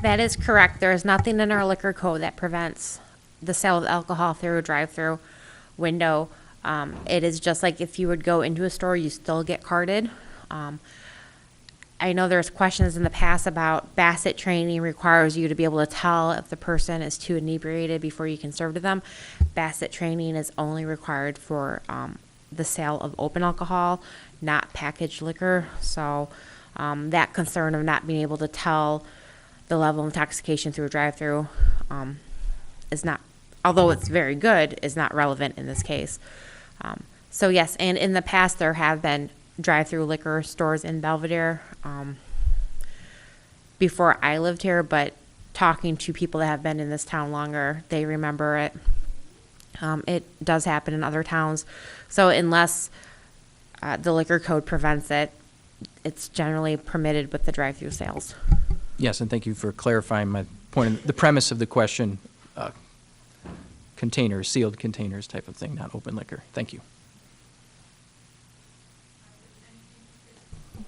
That is correct. There is nothing in our liquor code that prevents the sale of alcohol through a drive-through window. It is just like if you would go into a store, you still get carded. I know there's questions in the past about Bassett training requires you to be able to tell if the person is too inebriated before you can serve to them. Bassett training is only required for the sale of open alcohol, not packaged liquor. So that concern of not being able to tell the level of intoxication through a drive-through is not, although it's very good, is not relevant in this case. So yes, and in the past there have been drive-through liquor stores in Belvidere before I lived here, but talking to people that have been in this town longer, they remember it. It does happen in other towns. So unless the liquor code prevents it, it's generally permitted with the drive-through sales. Yes, and thank you for clarifying my point. The premise of the question, containers, sealed containers type of thing, not open liquor. Thank you.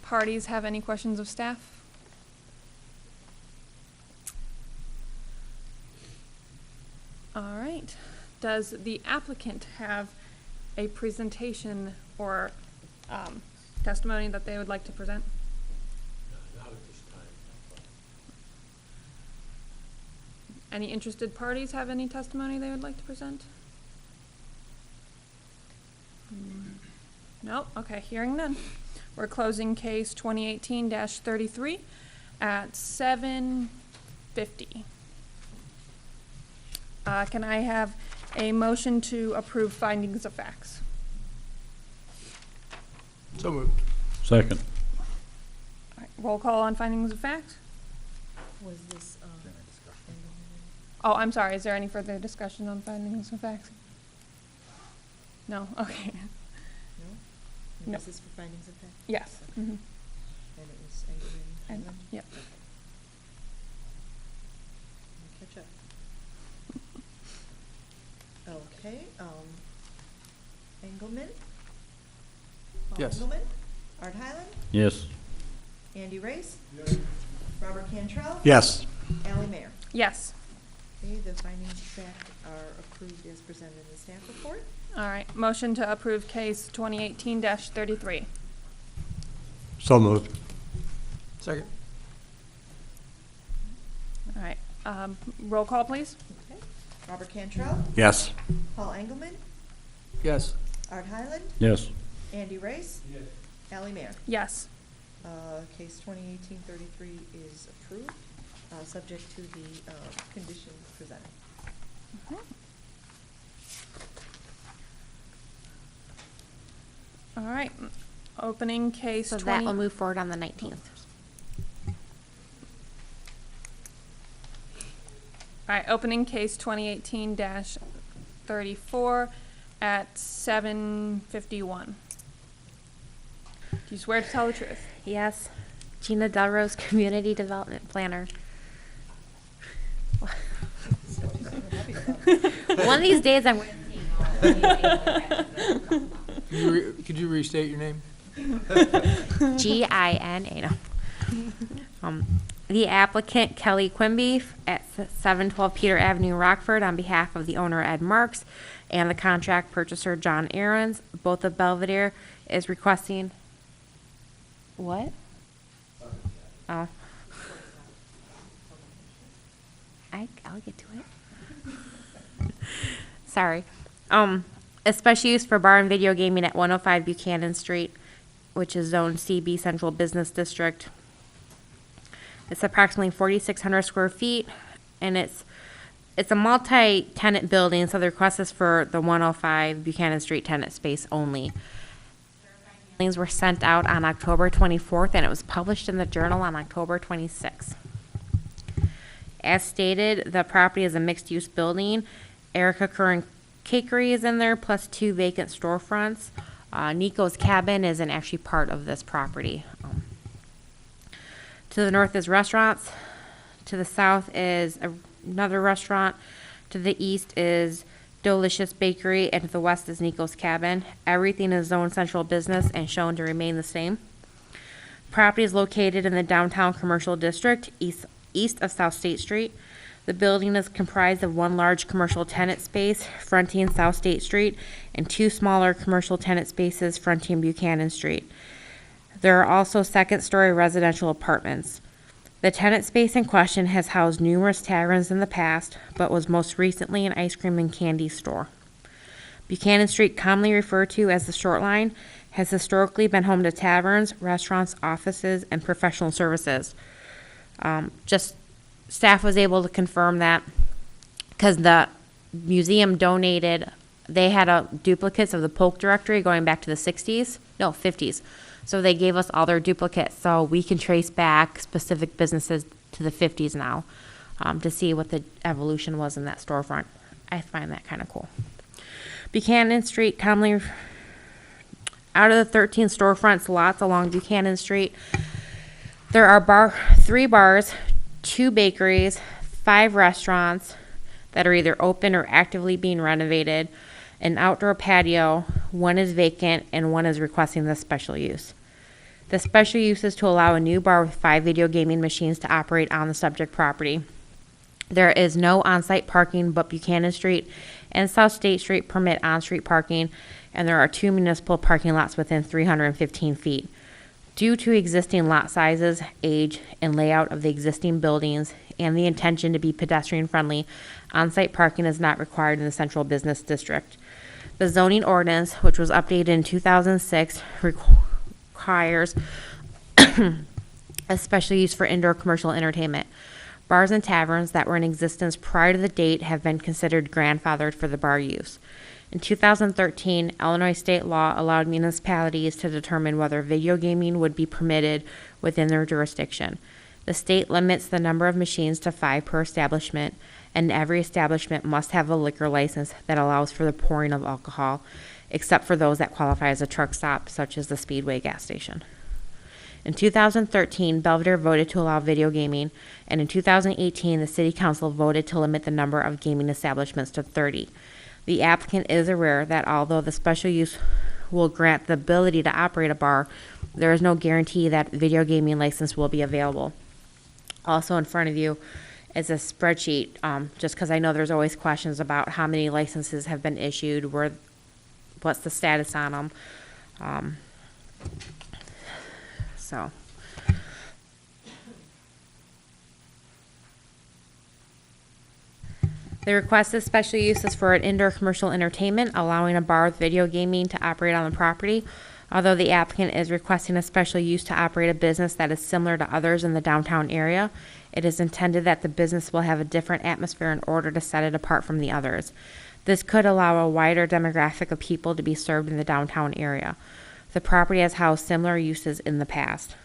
Parties have any questions of staff? All right. Does the applicant have a presentation or testimony that they would like to present? Not at this time. Any interested parties have any testimony they would like to present? No? Okay, hearing none. We're closing case 2018-33 at 7:50. Can I have a motion to approve findings of facts? So moved. Second. All right, roll call on findings of facts? Was this, Oh, I'm sorry, is there any further discussion on findings of facts? No? Okay. no? No. Was this for findings of fact? Yes. Mhm. And it was Engelmann? And- Highland? Yep. I'll catch up. Okay, Engelmann? Paul Yes. Engelmann? Art Highland, Yes. Andy Race, Robert Cantrell, Yes. Ally Mayer. Yes. Okay, the findings of fact are approved as presented in the staff report. All right, motion to approve case 2018-33. So moved. Second. All right, roll call, please. Okay. Robert Cantrell, Yes. Paul Engelmann, Yes. Art Highland, Yes. Andy Race, Ally Mayer. Yes. Case 2018-33 is approved, subject to the conditions presented. All right, opening case So 20. that will move forward on the 19th. All right, opening case 2018-34 at 7:51. Do you swear to tell the truth? Yes. Gina Delrose, Community Development Planner. One of these days I'm going Could you restate your name? Gina. No. The applicant, Kelly Quimby, at 712 Peter Avenue, Rockford, on behalf of the owner, Ed Marks, and the contract purchaser, John Aarons, both of Belvidere, is requesting... What? Oh. I'll get to it. Sorry. A special use for bar and video gaming at 105 Buchanan Street, which is Zone CB Central Business District. It's approximately 4,600 square feet, and it's a multi-tenant building, so the request is for the 105 Buchanan Street tenant space only. Filings were sent out on October 24th, and it was published in the Journal on October 26th. As stated, the property is a mixed-use building. Erica Curran Cakery is in there, plus 2 vacant storefronts. Nico's Cabin isn't actually part of this property. To the north is restaurants. To the south is another restaurant. To the east is Delicious Bakery, and to the west is Nico's Cabin. Everything is zoned central business and shown to remain the same. Property is located in the downtown commercial district, east of South State Street. The building is comprised of 1 large commercial tenant space fronting South State Street and 2 smaller commercial tenant spaces fronting Buchanan Street. There are also second-story residential apartments. The tenant space in question has housed numerous taverns in the past, but was most recently an ice cream and candy store. Buchanan Street, commonly referred to as the Short Line, has historically been home to taverns, restaurants, offices, and professional services. Staff was able to confirm that because the museum donated, they had duplicates of the Polk directory going back to the 50s. So they gave us all their duplicates, so we can trace back specific businesses to the 50s now to see what the evolution was in that storefront. I find that kind of cool. Buchanan Street, commonly, out of the 13 storefronts lots along Buchanan Street, there are 3 bars, 2 bakeries, 5 restaurants that are either open or actively being renovated, an outdoor patio, 1 is vacant, and 1 is requesting the special use. The special use is to allow a new bar with 5 video gaming machines to operate on the subject property. There is no on-site parking, but Buchanan Street and South State Street permit on-street parking, and there are 2 municipal parking lots within 315 feet. Due to existing lot sizes, age, and layout of the existing buildings, and the intention to be pedestrian-friendly, on-site parking is not required in the central business district. The zoning ordinance, which was updated in 2006, requires a special use for indoor commercial entertainment. Bars and taverns that were in existence prior to the date have been considered grandfathered for the bar use. In 2013, Illinois state law allowed municipalities to determine whether video gaming would be permitted within their jurisdiction. The state limits the number of machines to 5 per establishment, and every establishment must have a liquor license that allows for the pouring of alcohol, except for those that qualify as a truck stop, such as the Speedway gas station. In 2013, Belvidere voted to allow video gaming, and in 2018, the City Council voted to limit the number of gaming establishments to 30. The applicant is aware that although the special use will grant the ability to operate a bar, there is no guarantee that video gaming license will be available. Also in front of you is a spreadsheet, just because I know there's always questions about how many licenses have been issued, what's the status on them. So. The requested special use is for an indoor commercial entertainment, allowing a bar with video gaming to operate on the property. Although the applicant is requesting a special use to operate a business that is similar to others in the downtown area, it is intended that the business will have a different atmosphere in order to set it apart from the others. This could allow a wider demographic of people to be served in the downtown area. The property has housed similar uses in the past.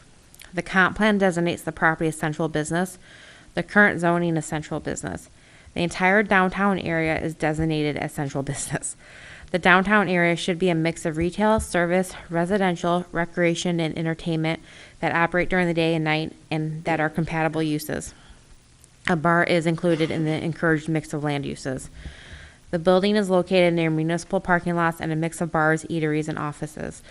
The comp plan designates the property as central business. The current zoning is central business. The entire downtown area is designated as central business. The downtown area should be a mix of retail, service, residential, recreation, and entertainment that operate during the day and night and that are compatible uses. A bar is included in the encouraged mix of land uses. The building is located near municipal parking lots and a mix of bars, eateries, and offices.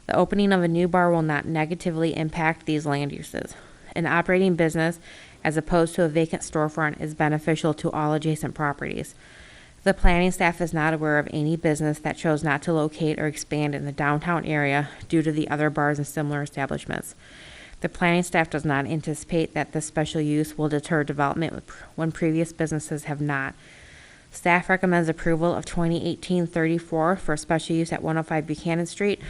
The opening of a new bar will not negatively impact these land uses. An operating business, as opposed to a vacant storefront, is beneficial to all adjacent properties. The planning staff is not aware of any business that chose not to locate or expand in the downtown area due to the other bars and similar establishments. The planning staff does not anticipate that this special use will deter development when previous businesses have not. Staff recommends approval of 2018-34 for a special use at 105 Buchanan Street,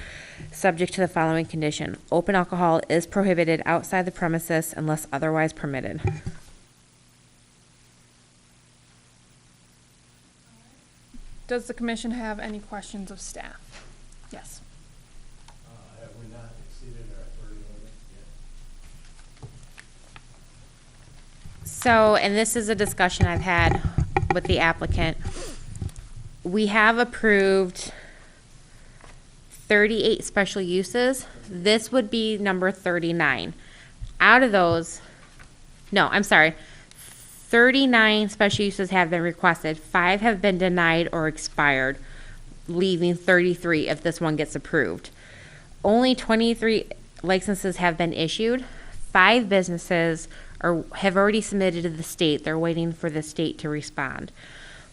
subject to the following condition. Open alcohol is prohibited outside the premises unless otherwise permitted. Does the commission have any questions of staff? Yes. Have we not exceeded our 30 limit yet? So, and this is a discussion I've had with the applicant. We have approved 38 special uses. This would be number 39. Out of those, no, I'm sorry, 39 special uses have been requested. 5 have been denied or expired, leaving 33 if this one gets approved. Only 23 licenses have been issued. 5 businesses have already submitted to the state. They're waiting for the state to respond.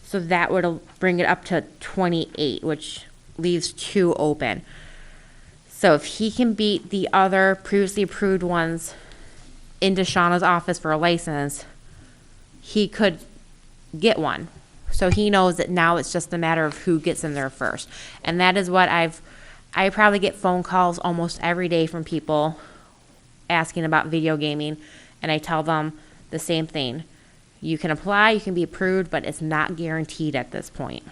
So that would bring it up to 28, which leaves 2 open. So if he can beat the other previously approved ones into Shauna's office for a license, he could get one. So he knows that now it's just a matter of who gets in there first. And that is what I probably get phone calls almost every day from people asking about video gaming, and I tell them the same thing. You can apply, you can be approved, but it's not guaranteed at this point.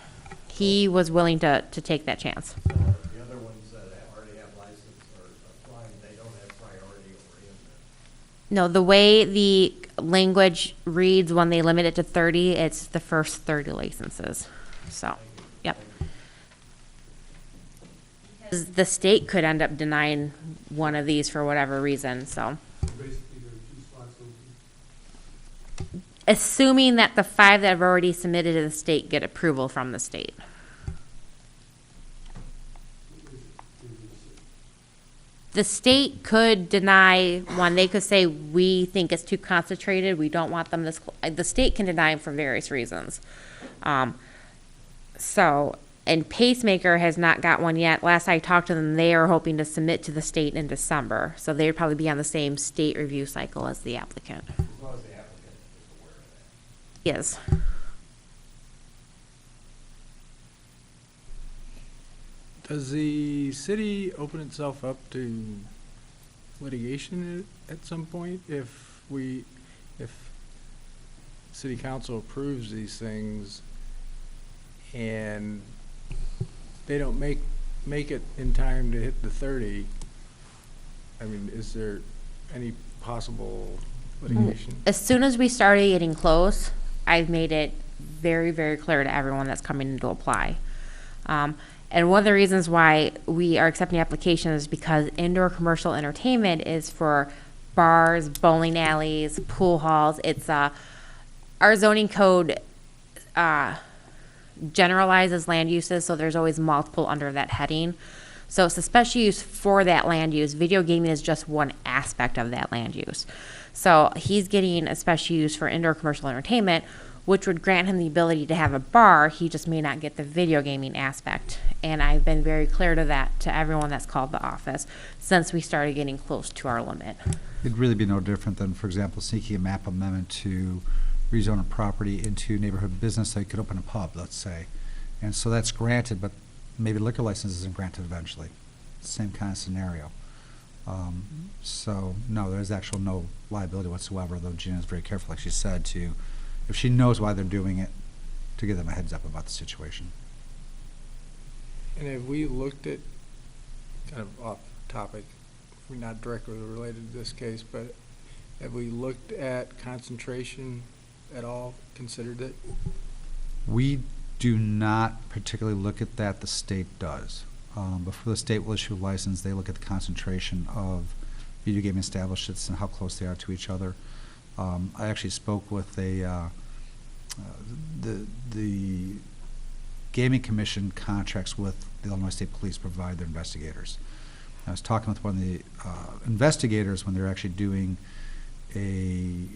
He was willing to take that chance. So the other ones that already have license or applying, they don't have priority over in there. No, the way the language reads when they limit it to 30, it's the first 30 licenses. So, yep. Because the state could end up denying one of these for whatever reason, so. Basically, there are 2 slots open. Assuming that the 5 that have already submitted to the state get approval from the state. The state could deny one. They could say, we think it's too concentrated. We don't want them this. The state can deny them for various reasons. And Pacemaker has not got one yet. Last I talked to them, they are hoping to submit to the state in December. So they would probably be on the same state review cycle as the applicant. As long as the applicant is aware of that. Yes. Does the city open itself up to litigation at some point if city council approves these things and they don't make it in time to hit the 30? I mean, is there any possible litigation? As soon as we started getting close, I've made it very, very clear to everyone that's coming in to apply. And one of the reasons why we are accepting applications is because indoor commercial entertainment is for bars, bowling alleys, pool halls. It's our zoning code generalizes land uses, so there's always multiple under that heading. So it's a special use for that land use. Video gaming is just one aspect of that land use. So he's getting a special use for indoor commercial entertainment, which would grant him the ability to have a bar. He just may not get the video gaming aspect. And I've been very clear to that to everyone that's called the office since we started getting close to our limit. It'd really be no different than, for example, seeking a map amendment to rezone a property into neighborhood business so you could open a pub, let's say. And so that's granted, but maybe liquor license isn't granted eventually. Same kind of scenario. So, no, there's actual no liability whatsoever, though Gina's very careful, like she said, to, if she knows why they're doing it, to give them a heads up about the situation. And have we looked at, kind of off topic, we're not directly related to this case, but have we looked at concentration at all, considered it? We do not particularly look at that, the state does. Before the state will issue a license, they look at the concentration of video game establishments and how close they are to each other. I actually spoke with the Gaming Commission contracts with the Illinois State Police to provide their investigators. I was talking with one of the investigators when they're actually doing an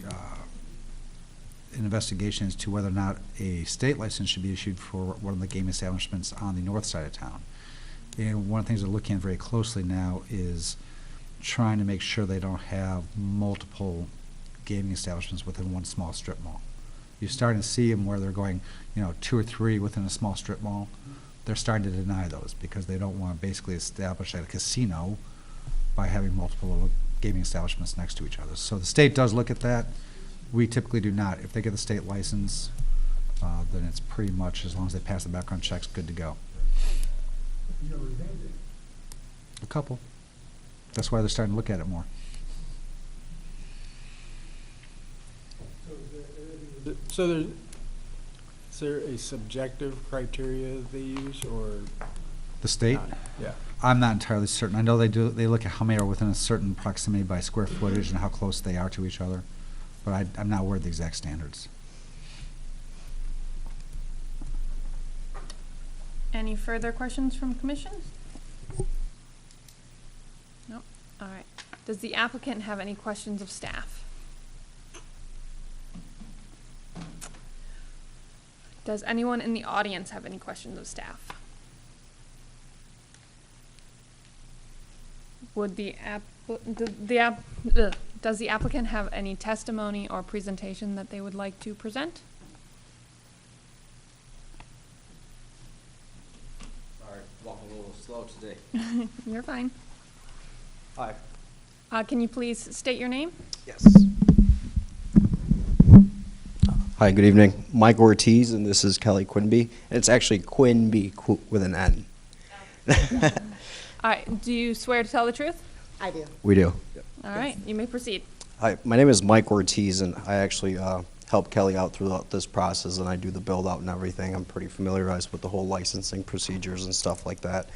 investigation as to whether or not a state license should be issued for one of the gaming establishments on the north side of town. And one of the things they're looking at very closely now is trying to make sure they don't have multiple gaming establishments within one small strip mall. You're starting to see them where they're going, 2 or 3 within a small strip mall. They're starting to deny those because they don't want to basically establish a casino by having multiple little gaming establishments next to each other. So the state does look at that. We typically do not. If they get the state license, then it's pretty much, as long as they pass the background checks, good to go. A couple. That's why they're starting to look at it more. So is there a subjective criteria they use, or? The state? not? Yeah. I'm not entirely certain. I know they do. They look at how many are within a certain proximity by square footage and how close they are to each other, but I'm not aware of the exact standards. Any further questions from commission? Nope. All right. Does the applicant have any questions of staff? Does anyone in the audience have any questions of staff? Would does the applicant have any testimony or presentation that they would like to present? Sorry, walking a little slow today. You're fine. Hi. Can you please state your name? Yes. Hi, good evening. Mike Ortiz, and this is Kelly Quinby. And it's actually Quinby with an N. All right. Do you swear to tell the truth? I do. We do. All right. You may proceed. Hi, my name is Mike Ortiz, and I actually help Kelly out throughout this process, and I do the build out and everything. I'm pretty familiarized with the whole licensing procedures and stuff like that.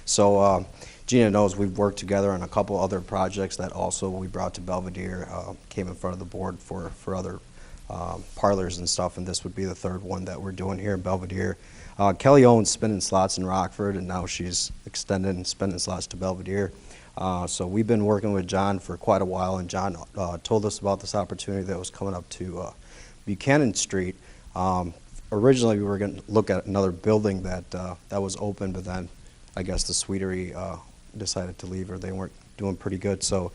So Gina knows we've worked together on a couple other projects that also we brought to Belvidere, came in front of the board for other parlors and stuff, and this would be the third one that we're doing here in Belvidere. Kelly owns Spinning Slots in Rockford, and now she's extending Spinning Slots to Belvidere. So we've been working with John for quite a while, and John told us about this opportunity that was coming up to Buchanan Street. Originally, we were going to look at another building that was open, but then I guess the Sweetery decided to leave, or they weren't doing pretty good. So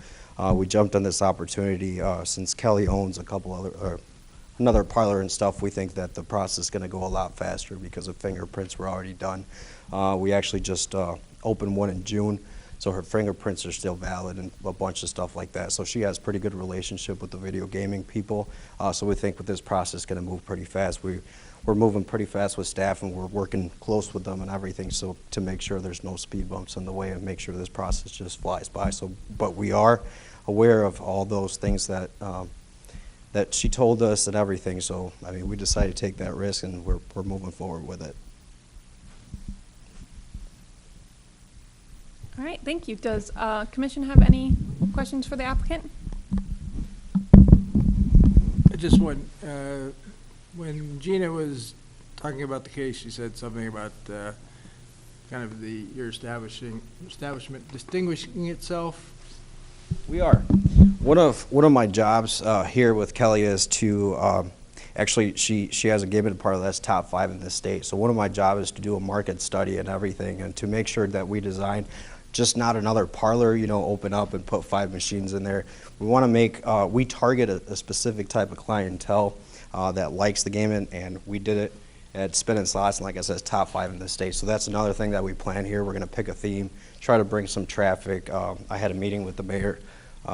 we jumped on this opportunity. Since Kelly owns a couple other, another parlor and stuff, we think that the process is going to go a lot faster because the fingerprints were already done. We actually just opened one in June. So her fingerprints are still valid and a bunch of stuff like that. So she has pretty good relationship with the video gaming people. So we think with this process going to move pretty fast. We're moving pretty fast with staff, and we're working close with them and everything, so to make sure there's no speed bumps in the way and make sure this process just flies by. So, but we are aware of all those things that that she told us and everything. So I mean, we decided to take that risk, and we're moving forward with it. All right, thank you. Does commission have any questions for the applicant? I just want, when Gina was talking about the case, she said something about kind of your establishment distinguishing itself? We are. One of my jobs here with Kelly is to actually she has a gaming department that's top 5 in the state. So one of my jobs is to do a market study and everything, and to make sure that we design just not another parlor, open up and put 5 machines in there. We want to make we target a specific type of clientele that likes the gaming, and we did it at Spin and Slots, and like I said, it's top 5 in the state. So that's another thing that we plan here. We're going to pick a theme, try to bring some traffic. I had a meeting with the mayor,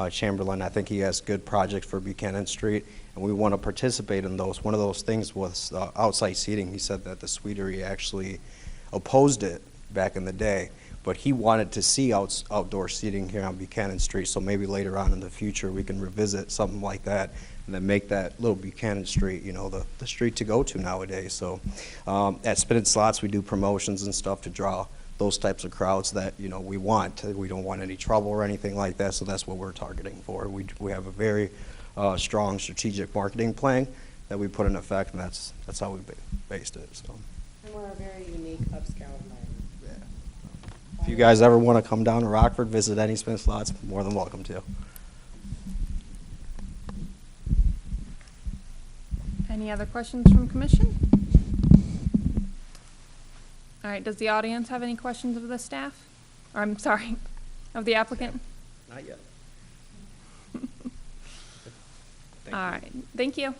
Chamberlain. I think he has good projects for Buchanan Street, and we want to participate in those. One of those things was outside seating. He said that the Sweetery actually opposed it back in the day, but he wanted to see outdoor seating here on Buchanan Street. So maybe later on in the future we can revisit something like that, and then make that little Buchanan Street, the street to go to nowadays. So at Spin and Slots, we do promotions and stuff to draw those types of crowds that we want. We don't want any trouble or anything like that. So that's what we're targeting for. We have a very strong strategic marketing plan that we put in effect, and that's how we based it. So. And we're a very unique upscale environment. If you guys ever want to come down to Rockford, visit any Spin and Slots, more than welcome to. Any other questions from commission? All right, does the audience have any questions of the staff? Or, I'm sorry, of the applicant? Not yet. All right, thank you.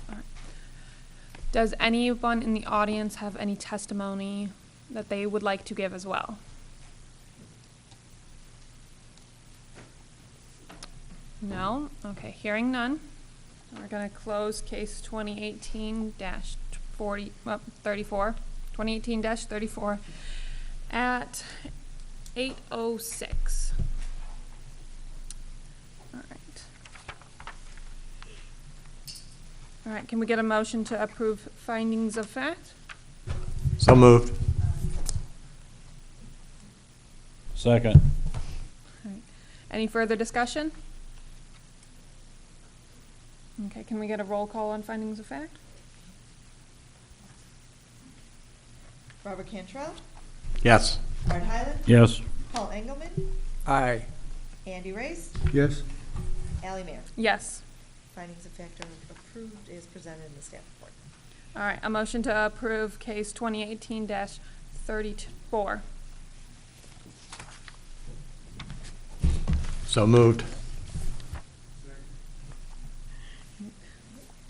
All right. Does anyone in the audience have any testimony that they would like to give as well? No? Okay, hearing none. We're going to close case 2018-34 at 8:06. All right. All right, can we get a motion to approve findings of fact? So moved. Second. All right. Any further discussion? Okay, can we get a roll call on findings of fact? Robert Cantrell, Yes. Art Highland, Yes. Paul Engelman, Aye. Andy Race, Yes. Ally Mayer. Yes. Findings of fact are approved as presented in the staff report. All right, a motion to approve case 2018-34. So moved.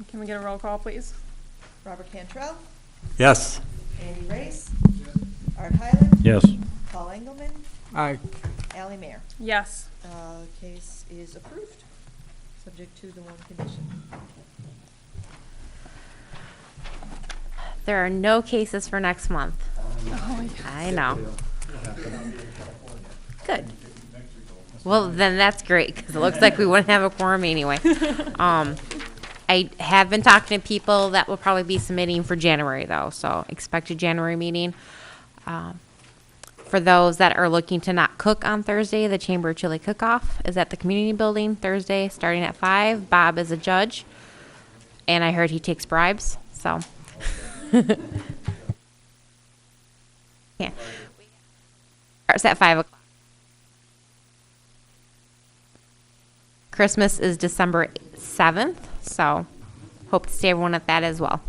Can we get a roll call, please? Robert Cantrell, Yes. Andy Race, Art Highland, Yes. Paul Engelman, Aye. Ally Mayer. Yes. Case is approved, subject to the one condition. There are no cases for next month. Oh, my God. I know. Good. Well, then that's great, because it looks like we wouldn't have a quorum anyway. I have been talking to people that will probably be submitting for January, though, so expect a January meeting. For those that are looking to not cook on Thursday, the Chamber Chili Cook-Off is at the Community Building Thursday, starting at 5. Bob is a judge, and I heard he takes bribes, so. Yeah. Starts at 5 o'clock. Christmas is December 7th, so hope to see everyone at that as well.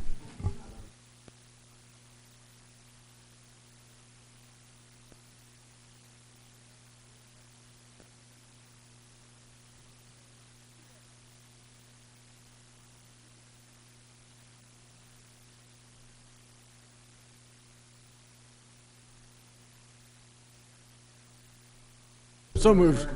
So moved.